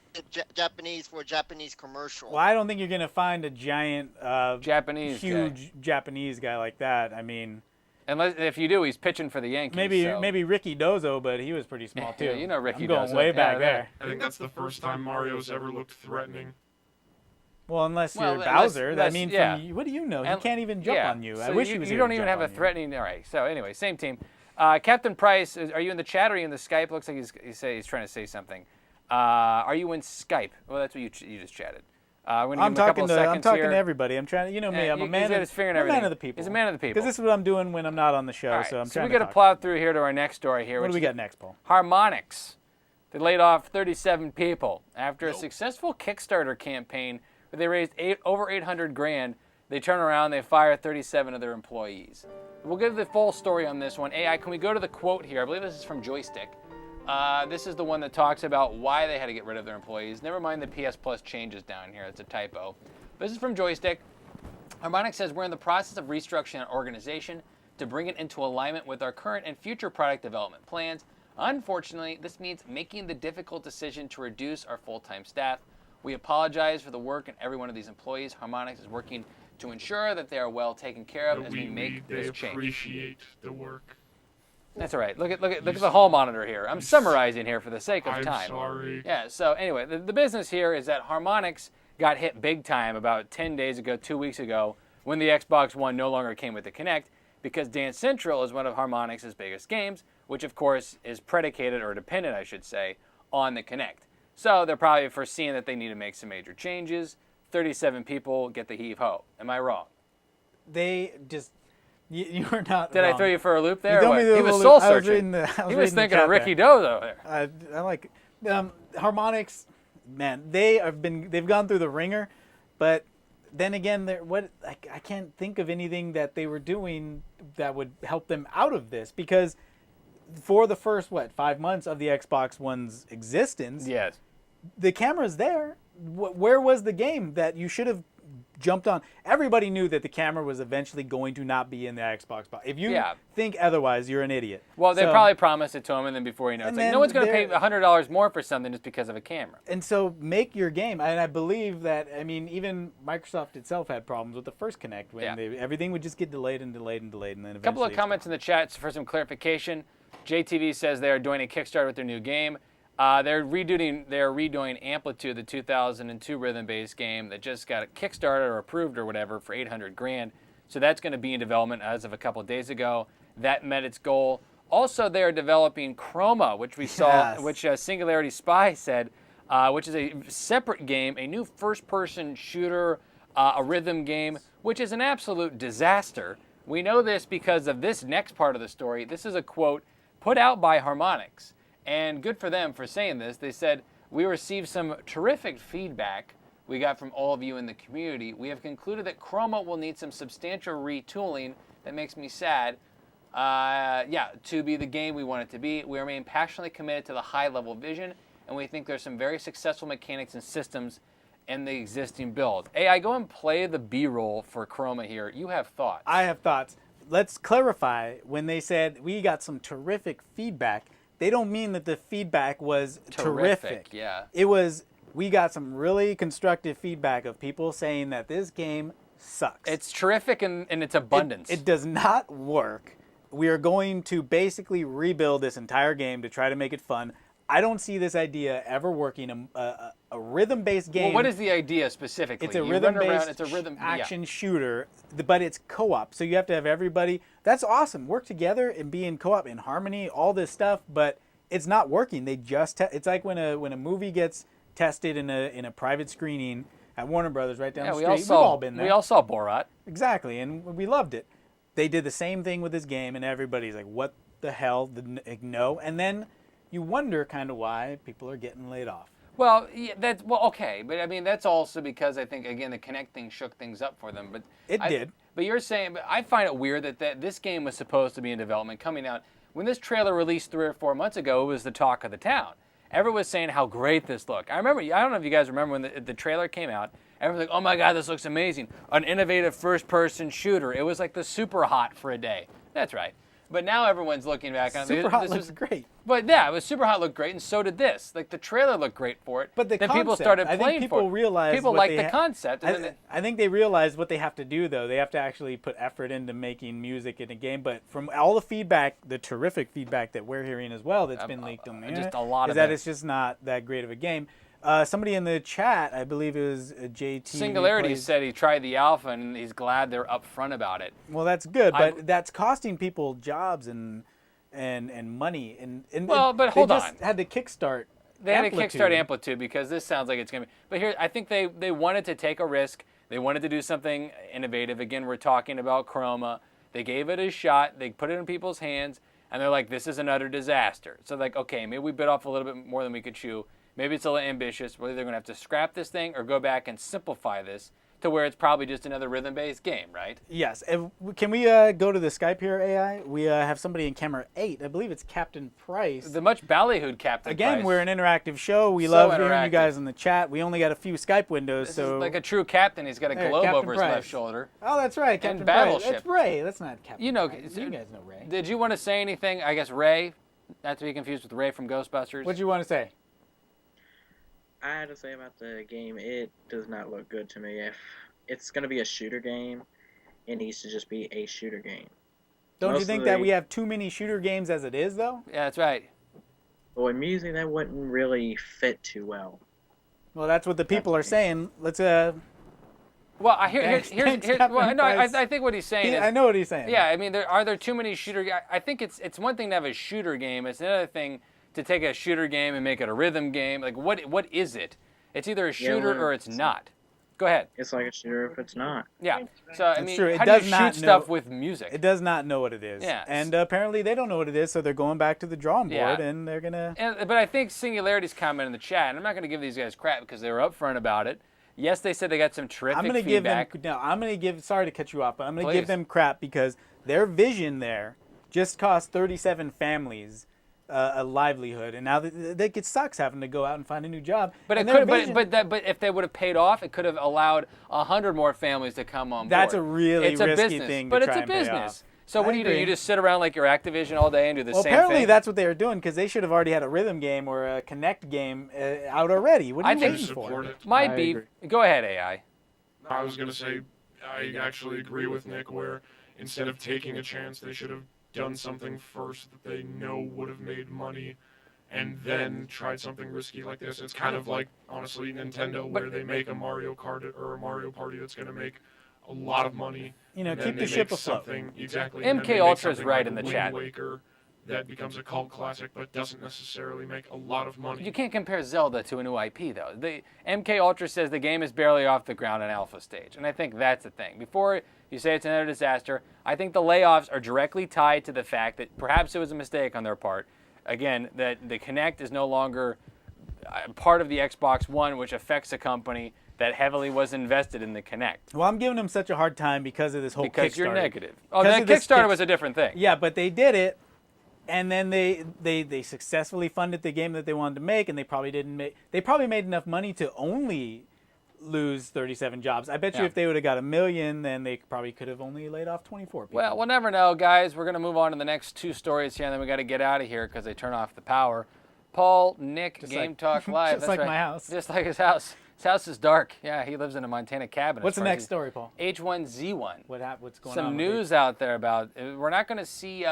Japanese for a Japanese commercial. Well, I don't think you're gonna find a giant, Japanese huge Japanese guy like that. I mean, unless if you do, he's pitching for the Yankees. maybe Ricky Dozo, but he was pretty small too. Yeah, you know Ricky I'm going Dozo. way Yeah, back yeah. there. I think that's the first time Mario's ever looked threatening. Well, unless you're unless- Bowser. I unless- mean, yeah. what do you know? He And- can't even jump yeah, on you. so I wish he you was. You here don't to even jump have a on you. threatening. All right. So anyway, same team. Captain Price, are you in the chat or are you in the Skype? Looks like he's trying to say something. Are you in Skype? Well, that's what you just chatted. We're gonna give him a couple of seconds here. to everybody. I'm trying to, me. I'm a He's man. got his finger in I'm a man everything. of the people. He's a man of the people. Because this is what I'm doing when I'm not on the show. All right, So I'm so trying we to got to talk. plow through here to our next story here. What which do we is got next, Paul? Harmonix. They laid off 37 people after a successful Kickstarter campaign where they raised over 800 grand. They turn around, they fire 37 of their employees. We'll give the full story on this one. AI, can we go to the quote here? I believe this is from Joystick. This is the one that talks about why they had to get rid of their employees. Never mind the PS Plus changes down here. It's a typo. This is from Joystick. Harmonix says, we're in the process of restructuring our organization to bring it into alignment with our current and future product development plans. Unfortunately, this means making the difficult decision to reduce our full-time staff. We apologize for the work and every one of these employees. Harmonix is working to ensure that they are well taken care of as we make They this change. appreciate the work. That's all right. Look at the hall monitor here. I'm summarizing here for the sake of I'm time. sorry. Yeah. So anyway, the business here is that Harmonix got hit big time about 10 days ago, 2 weeks ago, when the Xbox One no longer came with the Kinect, because Dance Central is one of Harmonix's biggest games, which of course is predicated or dependent, I should say, on the Kinect. So they're probably foreseeing that they need to make some major changes. 37 people get the heave-ho. Am I wrong? They just. You are not. Did wrong. I throw you for a loop there? You threw What? me through He a was loop. soul I was searching. reading the- I was He was reading the thinking chat of Ricky there. Dozo there. I like Harmonix. Man, they've gone through the ringer, but then again, I can't think of anything that they were doing that would help them out of this, because for the first 5 months of the Xbox One's existence, Yes. the camera's there. Where was the game that you should have jumped on? Everybody knew that the camera was eventually going to not be in the Xbox box. If you Yeah. think otherwise, you're an idiot. Well, they So- probably promised it to him, and then before you know, it's And like, no then one's going to pay they're- $100 more for something just because of a camera. And so make your game. And I believe that, even Microsoft itself had problems with the first Kinect when Yeah. everything would just get delayed and delayed and delayed. And then A couple of eventually comments in the chat for some clarification. JTV says they are doing a Kickstarter with their new game. They're redoing Amplitude, the 2002 rhythm-based game that just got Kickstarted or approved or whatever for $800,000. So that's going to be in development as of a couple of days ago. That met its goal. Also, they are developing Chroma, which we saw, which Singularity Spy said, which is a separate game, a new first-person shooter, a rhythm game, which is an absolute disaster. We know this because of this next part of the story. This is a quote put out by Harmonix. And good for them for saying this. They said, "We received some terrific feedback we got from all of you in the community. We have concluded that Chroma will need some substantial retooling." That makes me sad. To be the game we want it to be. We remain passionately committed to the high-level vision, and we think there's some very successful mechanics and systems in the existing build. I go and play the B-roll for Chroma here. You have thoughts. I have thoughts. Let's clarify. When they said we got some terrific feedback, they don't mean that the feedback was terrific. Yeah. It was, we got some really constructive feedback of people saying that this game sucks. It's terrific in its abundance. It does not work. We are going to basically rebuild this entire game to try to make it fun. I don't see this idea ever working. A rhythm-based game. Well, what is the idea specifically? It's a rhythm-based action shooter, but it's co-op. So you have to have everybody. That's awesome. Work together and be in co-op, in harmony, all this stuff. But it's not working. They just. It's like when a movie gets tested in a private screening at Warner Brothers right down the street. We've all been there. We all saw Borat. Exactly, and we loved it. They did the same thing with this game, and everybody's like, "What the hell?" No, and then you wonder kind of why people are getting laid off. Well, yeah, okay, but I mean that's also because I think again the Kinect thing shook things up for them. But it did. But you're saying, but I find it weird that this game was supposed to be in development, coming out when this trailer released 3 or 4 months ago. It was the talk of the town. Everyone was saying how great this looked. I remember. I don't know if you guys remember when the trailer came out. Everyone's like, "Oh my God, this looks amazing! An innovative first-person shooter." It was like the super hot for a day. That's right. But now everyone's looking back on it. Super Hot looks great. But yeah, it was Super Hot looked great, and so did this. Like the trailer looked great for it. But the then concept, people started playing I think people for it. realized people what like they the concept. And I think they realized what they have to do though. They have to actually put effort into making music in a game. But from all the feedback, the terrific feedback that we're hearing as well, that's been leaked on the internet, a lot is of that it. It's just not that great of a game. Somebody in the chat, I believe it was JT. Singularity said he tried the alpha and he's glad they're upfront about it. Well, that's good, but that's costing people jobs and money and well, but hold on. They just had to kickstart. They had to kickstart Amplitude because this sounds like it's going to be. But here, I think they wanted to take a risk. They wanted to do something innovative. Again, we're talking about Chroma. They gave it a shot. They put it in people's hands, and they're like, "This is an utter disaster." So like, okay, maybe we bit off a little bit more than we could chew. Maybe it's a little ambitious. We're either going to have to scrap this thing or go back and simplify this to where it's probably just another rhythm-based game, right? Yes. Can we go to the Skype here, AI? We have somebody in camera 8. I believe it's Captain Price. The much ballyhooed Captain Again, Price. we're an interactive show. We So love hearing interactive. you guys in the chat. We only got a few Skype windows, This so is like a true captain. He's got a There, globe Captain over his Price. left shoulder. Oh, that's right, Captain Price. Battleship. That's Ray. That's not Captain. You know, Price. You guys know Ray. Did you want to say anything? I guess Ray, not to be confused with Ray from Ghostbusters. What do you want to say? I had to say about the game, it does not look good to me. If it's going to be a shooter game, it needs to just be a shooter game. Don't you think that we have too many shooter games as it is, though? Yeah, that's right. Well, in music, that wouldn't really fit too well. Well, that's what the people are saying. Let's Well, here's Captain well, no, Price. I think what he's saying is. I know what he's saying. Yeah, I mean, are there too many shooter? I think it's one thing to have a shooter game. It's another thing to take a shooter game and make it a rhythm game. Like, what is it? It's either a shooter or it's not. Go ahead. It's like a shooter if it's not. Yeah. So I mean, true. It how does do you not shoot know- stuff with music? It does not know what it is. Yeah. And apparently they don't know what it is, so they're going back to the drawing board, Yeah. and they're gonna. But I think Singularity's comment in the chat, and I'm not going to give these guys crap because they were upfront about it. Yes, they said they got some terrific I'm gonna feedback. give them. No, I'm gonna give. Sorry to cut you off, but I'm gonna Please. give them crap because their vision there just cost 37 families a livelihood, and now it sucks having to go out and find a new job. But it And their could, vision- but if they would have paid off, it could have allowed 100 more families to come on board. That's a really it's a risky business, thing to but it's try a and pay business. off. So what I do you do? agree. You just sit around like your Activision all day and do the Well, same apparently thing? that's what they were doing because they should have already had a rhythm game or a Connect game out already. What are I you think- waiting Support for? it. Might I be. agree. Go ahead, AI. I was going to say, I actually agree with Nick where instead of taking a chance, they should have done something first that they know would have made money and then tried something risky like this. It's kind of like, honestly, Nintendo, where they make a Mario Kart or a Mario Party that's going to make a lot of money. You know, and keep then the they ship make afloat. something, exactly. MK and then they make Ultra is something right like in the Wind chat. Waker that becomes a cult classic, but doesn't necessarily make a lot of money. You can't compare Zelda to a new IP, though. The MK Ultra says the game is barely off the ground in alpha stage, and I think that's the thing. Before you say it's another disaster, I think the layoffs are directly tied to the fact that perhaps it was a mistake on their part. Again, that the Kinect is no longer part of the Xbox One, which affects a company that heavily was invested in the Kinect. Well, I'm giving them such a hard time because of this whole Kickstarter. Because you're negative. Oh, Because that of this Kickstarter was a different thing. Yeah, but they did it, and then they successfully funded the game that they wanted to make, and they probably didn't make. They probably made enough money to only lose 37 jobs. I bet you Yeah. if they would have got $1 million, then they probably could have only laid off 24 people. Well, we'll never know, guys. We're going to move on to the next two stories here, and then we got to get out of here because they turn off the power. Paul, Nick, Just Game like- Talk Live. just That's like right. my house. Just like his house. His house is dark. Yeah, he lives in a Montana cabin. What's as the far as next story, Paul? H1Z1. What's going on? Some with news out there about we're not going to see.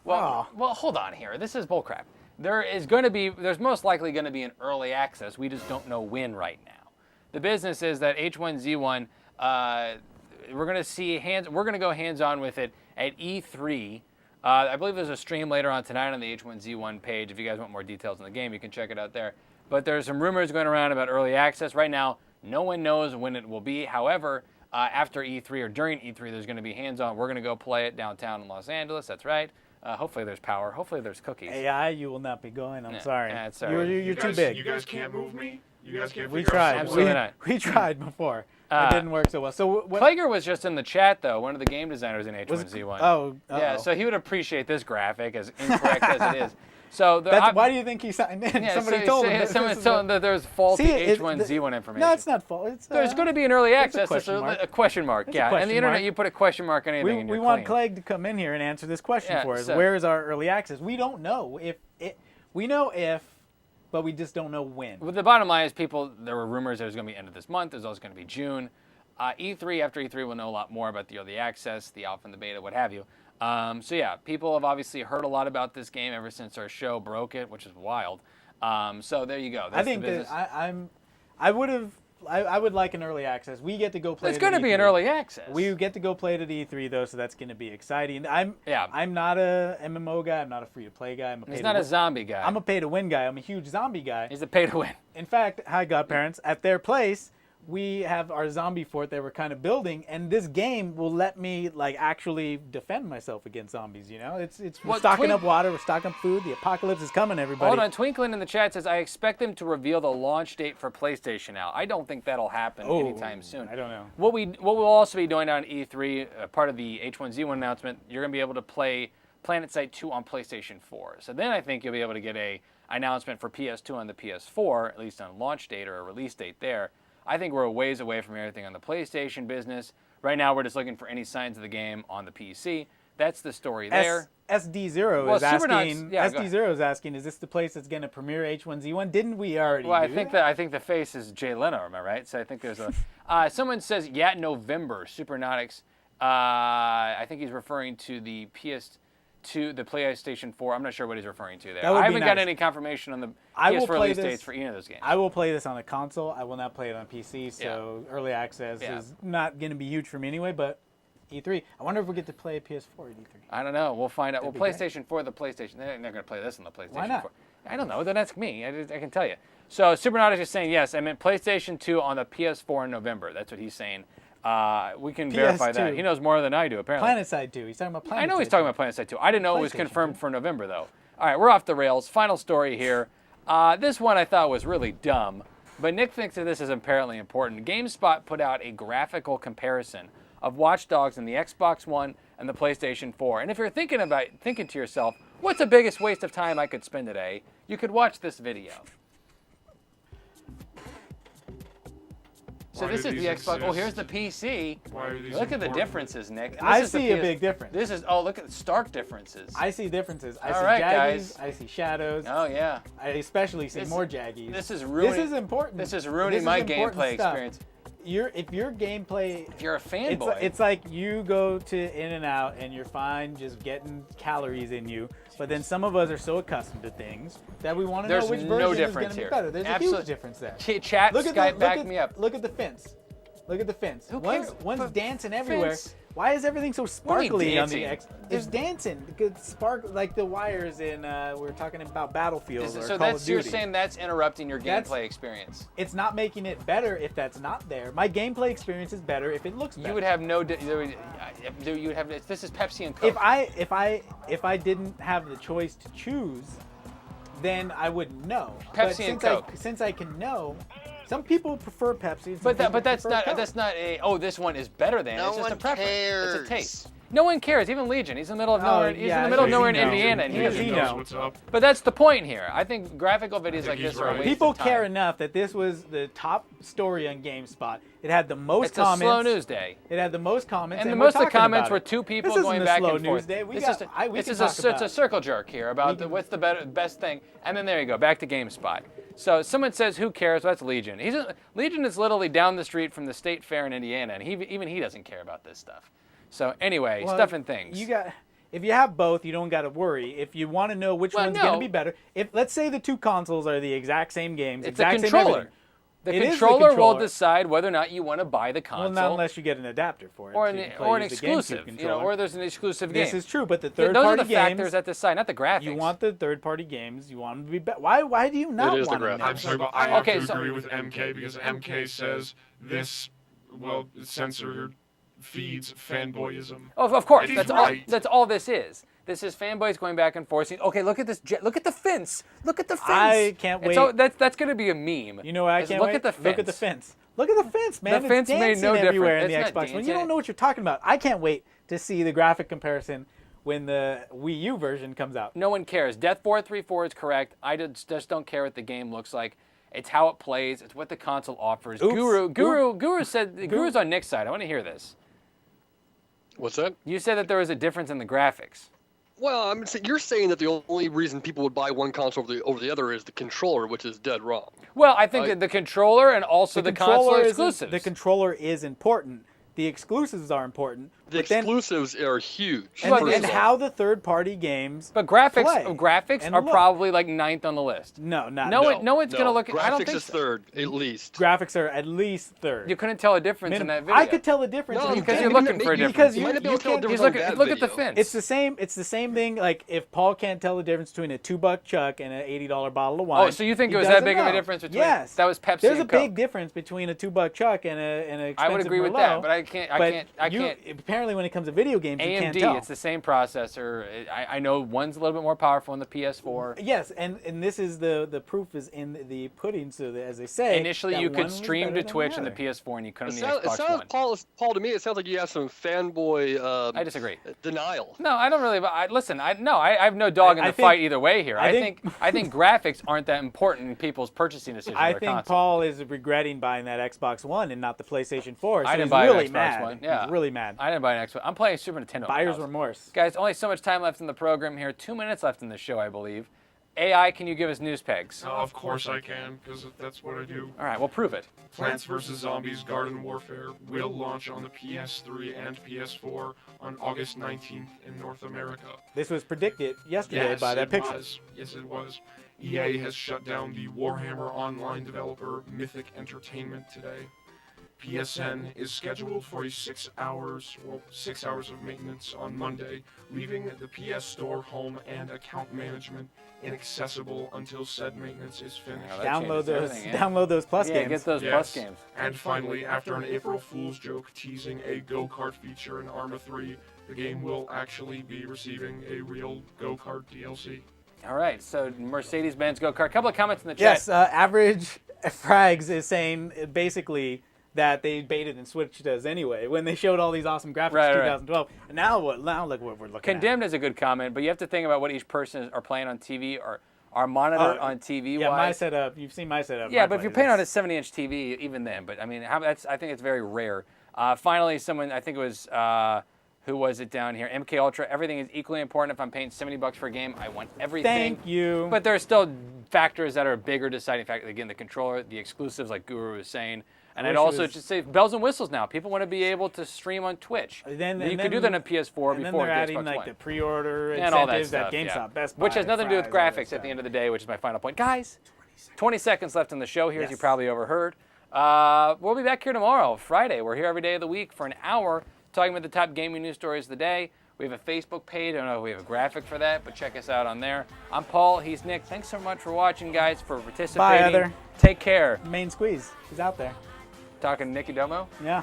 Well, hold on here. This is bullcrap. There's most likely going to be an early access. We just don't know when right now. The business is that H1Z1. We're going to see We're going to go hands-on with it at E3. I believe there's a stream later on tonight on the H1Z1 page. If you guys want more details on the game, you can check it out there. But there's some rumors going around about early access. Right now, no one knows when it will be. However, after E3 or during E3, there's going to be hands-on. We're going to go play it downtown in Los Angeles. That's right. Hopefully there's power. Hopefully there's cookies. AI, you will not be going. I'm Yeah, sorry. yeah, it's all right. You're too big. You guys can't move me? You guys can't We figure out tried. something? Absolutely not. We tried before. It didn't work so well. So what? Plager was just in the chat, though, one of the game designers in was- H1Z1. Oh, Yeah, uh-oh. so he would appreciate this graphic, as incorrect as it is. So Why do you think he signed in? Yeah, Somebody told him. Someone told him that there's faulty See, H1Z1 information. No, it's not fault. It's There's going to be an early it's a access. question mark. A question mark. It's a Yeah, and question the internet, mark. you put a question mark on anything, and We you're want clean. Clegg to come in here and answer this question Yeah, for us. so- Where is our early access? We don't know we know if, but we just don't know when. But the bottom line is, there were rumors that it was going to be end of this month. There's also going to be June. E3, after E3, we'll know a lot more about the early access, the alpha and the beta, what have you. So yeah, people have obviously heard a lot about this game ever since our show broke it, which is wild. So there you go. That's I think the business. that I would like an early access. We get to go play. There's it going to at be an E3. early access. We get to go play it at E3 though, so that's going to be exciting. I'm Yeah. not a MMO guy. I'm not a free to play guy. He's not a zombie guy. I'm a pay to win guy. I'm a huge zombie guy. He's a pay to win. In fact, hi godparents, at their place, we have our zombie fort that we're kind of building, and this game will let me like actually defend myself against zombies. You know, we're Well, stocking Twink- up water, we're stocking up food. The apocalypse is coming, everybody. Hold on, Twinkling in the chat says, I expect them to reveal the launch date for PlayStation now. I don't think that'll happen anytime soon. I don't know. What we'll also be doing on E3, part of the H1Z1 announcement, you're going to be able to play Planet Side 2 on PlayStation 4. So then I think you'll be able to get a announcement for PS2 on the PS4, at least on launch date or a release date there. I think we're a ways away from everything on the PlayStation business. Right now, we're just looking for any signs of the game on the PC. That's the story there. SD0 Well, is Supernauts- asking. yeah, go SD0 is asking, is this the place that's going to premiere H1Z1? Didn't we already? Well, I do think that? I think the face is Jay Leno. Am I right? So I think there's a. Someone says, yeah, November. Supernautics. I think he's referring to the PS2, the PlayStation 4. I'm not sure what he's referring to there. That would I be haven't got nice. any confirmation on the I will PS4 play release this- dates for any of those games. I will play this on a console. I will not play it on PC. So early access Yeah. is not going to be huge for me anyway. But E3, I wonder if we get to play PS4 at E3. I don't know. We'll find out. Well, That'd be great. PlayStation 4, the PlayStation. They're not going to play this on the PlayStation Why not? 4. I don't know. Don't ask me. I can tell you. So Supernautics is saying, yes, I meant PlayStation 2 on the PS4 in November. That's what he's saying. We can verify that. PS2. He knows more than I do, apparently. Planet Side 2. He's talking about Planet I know he's Side talking 2. about Planet Side 2. I didn't know it was PlayStation confirmed 2. for November, though. All right, we're off the rails. Final story here. This one I thought was really dumb, but Nick thinks that this is apparently important. GameSpot put out a graphical comparison of Watch Dogs in the Xbox One and the PlayStation 4. And if you're thinking to yourself, what's the biggest waste of time I could spend today? You could watch this video. So Why this do is the these Xbox. Oh, exist? here's the PC. Why are these Look at the important? differences, Nick. And I this is the see a PS big difference. This is, look at the stark differences. I see differences. I All see right, jaggies. guys. I see shadows. Oh, yeah. I especially see This- more jaggies. This is ruining. This is important. This is ruining This is my important gameplay stuff. experience. if your gameplay, If you're a fanboy, it's like you go to In-N-Out and you're fine just getting calories in you, but then some of us are so accustomed to things that we want to know There's which no version is going difference to be here. better. There's a Absolute- huge difference there. Chat, Skype, back me up. Look at the fence. Look at the fence. Who One's cares? dancing everywhere. Fence? Why is everything so sparkly on the dancing? X? There's dancing. Good spark, like the wires in. We're talking about Battlefield or So Call that's of you're Duty. saying that's interrupting your That's- gameplay experience. It's not making it better if that's not there. My gameplay experience is better if it looks better. You would have no. You would have. This is Pepsi and Coke. If I didn't have the choice to choose, then I wouldn't know. Pepsi and Coke. Since I can know, some people prefer Pepsi. And some But people that's prefer not Coke. that's not a this one is better than. No It's just a one preference. It's a cares. taste. No one cares. Even Legion. He's in the middle of nowhere. He's yeah, in the middle of does nowhere he in know? Indiana, and he Does doesn't he know. know? What's up? But that's the point here. I think graphical videos like he's this are a right. waste People of time. care enough that this was the top story on GameSpot. It had the most It's a comments. slow news day. It had the most comments. And the we're most of the talking comments about were it. two people This isn't going a back slow and forth. news day. We This got, is we this can is talk it's about a circle jerk here about what's the best thing. And then there you go, back to GameSpot. So someone says, "Who cares?" Well, that's Legion. Legion is literally down the street from the State Fair in Indiana, and even he doesn't care about this stuff. So anyway, Well, stuff and things. If you have both, you don't got to worry. If you want to know which Well, one's going no. to be better, if let's say the two consoles are the exact same games, It's the exact same controller. everything. The It is the controller will controller. decide whether or not you want to buy the console. Well, not unless you get an adapter for it. or so you an, can play or an use the GameCube exclusive, controller. or there's an exclusive game. This is true, but the Those are third-party the games, factors that decide, not the graphics. you want the third-party games. You want them to be better. Why do you not It is the want them? graphics. I'm sorry, but I have Okay, to so- agree with MK because MK says this, well, censored feeds fanboyism. Oh, of course. He's That's right. That's all this is. This is fanboys going back and forth. Saying, okay, look at this. Look at the fence. Look at the fence. I can't It's wait. all- that's going to be a meme. You know what I Is can't look wait? at the fence. Look at the fence. Look at the fence, man. The fence it's made dancing no everywhere difference. in It's the not Xbox One. You dancing. don't know what you're talking about. I can't wait to see the graphic comparison when the Wii U version comes out. No one cares. Death434 is correct. I just don't care what the game looks like. It's how it plays. It's what the console offers. Oops. Guru said Guru's on Nick's side. I want to hear this. What's that? You said that there was a difference in the graphics. Well, you're saying that the only reason people would buy one console over the other is the controller, which is dead wrong. Well, I think that the controller and also the console controller exclusives. The controller is important. The exclusives are important. The but then- exclusives are huge. Well, and, this- and how the third-party games. But graphics play and are look. probably like 9th on the list. No, not No no. one's gonna look at. Graphics I don't think is so. third, at least. Graphics are at least third. You couldn't tell a difference in that video. I could tell a difference No, because you you're can't. looking for a Maybe- difference. because you might not be able to tell a can't- He's difference looking. on that Look at the video. fence. It's the same. It's the same thing. Like if Paul can't tell the difference between a $2 Chuck and an $80 bottle of wine. Oh, so you think he it was that doesn't big of a know. difference between? Yes, That was Pepsi There's and a big Coke. difference between a $2 Chuck and an expensive I would agree with Merlot, that, but I can't. I you- can't. Apparently, when it comes to video games, you can't AMD, tell. it's the same processor. I know one's a little bit more powerful in the PS4. Yes, and this is the proof is in the pudding. So that, as they say, Initially, that you one could was stream better to than Twitch in the other. PS4, and you couldn't It on the sounds, Xbox One. Paul, to me, it sounds like you have some fanboy I disagree. denial. No, I don't really. Listen, I have no dog in I the think- fight either way here. I I think- think graphics aren't that important in people's purchasing decisions. I for think console. Paul is regretting buying that Xbox One and not the PlayStation 4. So I didn't he's buy an really Xbox mad. One. Yeah, He's really mad. I didn't buy an Xbox. I'm playing Super Nintendo. in my Buyer's house. remorse. Guys, only so much time left in the program here. 2 minutes left in the show, I believe. AI, can you give us news pegs? Of course I can, because that's what I do. All right, well, prove it. Plants vs. Zombies Garden Warfare will launch on the PS3 and PS4 on August 19th in North America. This was predicted yesterday by that it picture. was. Yes, it was. EA has shut down the Warhammer Online developer Mythic Entertainment today. PSN is scheduled for 6 hours of maintenance on Monday, leaving the PS Store home and account management inaccessible until said maintenance is finished. That Download changes those. everything, yeah. Download those Plus Yeah, games. get those Plus games. And finally, after an April Fool's joke teasing a go-kart feature in Arma 3, the game will actually be receiving a real go-kart DLC. All right, so Mercedes-Benz go-kart. A couple of comments in the chat. Yes, average Frags is saying basically that they baited and switched us anyway when they showed all these awesome graphics Right, in right. 2012. And now what? Now look what we're looking Condemned is a good comment, but you have to think about what each person are playing on TV or are monitored on TV. at. Yeah, my wise. setup. You've seen my setup. Yeah, my but if you're place. playing on a 70-inch TV, even then. But I mean, I think it's very rare. Finally, someone, I think it was Who was it down here? MK Ultra. Everything is equally important. If I'm paying $70 for a game, I want everything. Thank you. But there are still factors that are bigger deciding factor. Again, the controller, the exclusives, like Guru was saying. And I'd also just say bells and whistles now. People want to be able to stream on Twitch. You can do that on PS4 and then before they're adding Xbox like One. the pre-order And all that incentives stuff, at GameStop, yeah. Best Buy, Which has nothing to do with Fry's, all that graphics at stuff. the end of the day, which is my final point. Guys, 20 seconds left in the show here, as you Yes. probably overheard. We'll be back here tomorrow, Friday. We're here every day of the week for an hour talking about the top gaming news stories of the day. We have a Facebook page. I don't know if we have a graphic for that, but check us out on there. I'm Paul. He's Nick. Thanks so much for watching, guys, for participating. Heather. Take care. Main squeeze. He's out there. Talking to Nicky Domo. Yeah.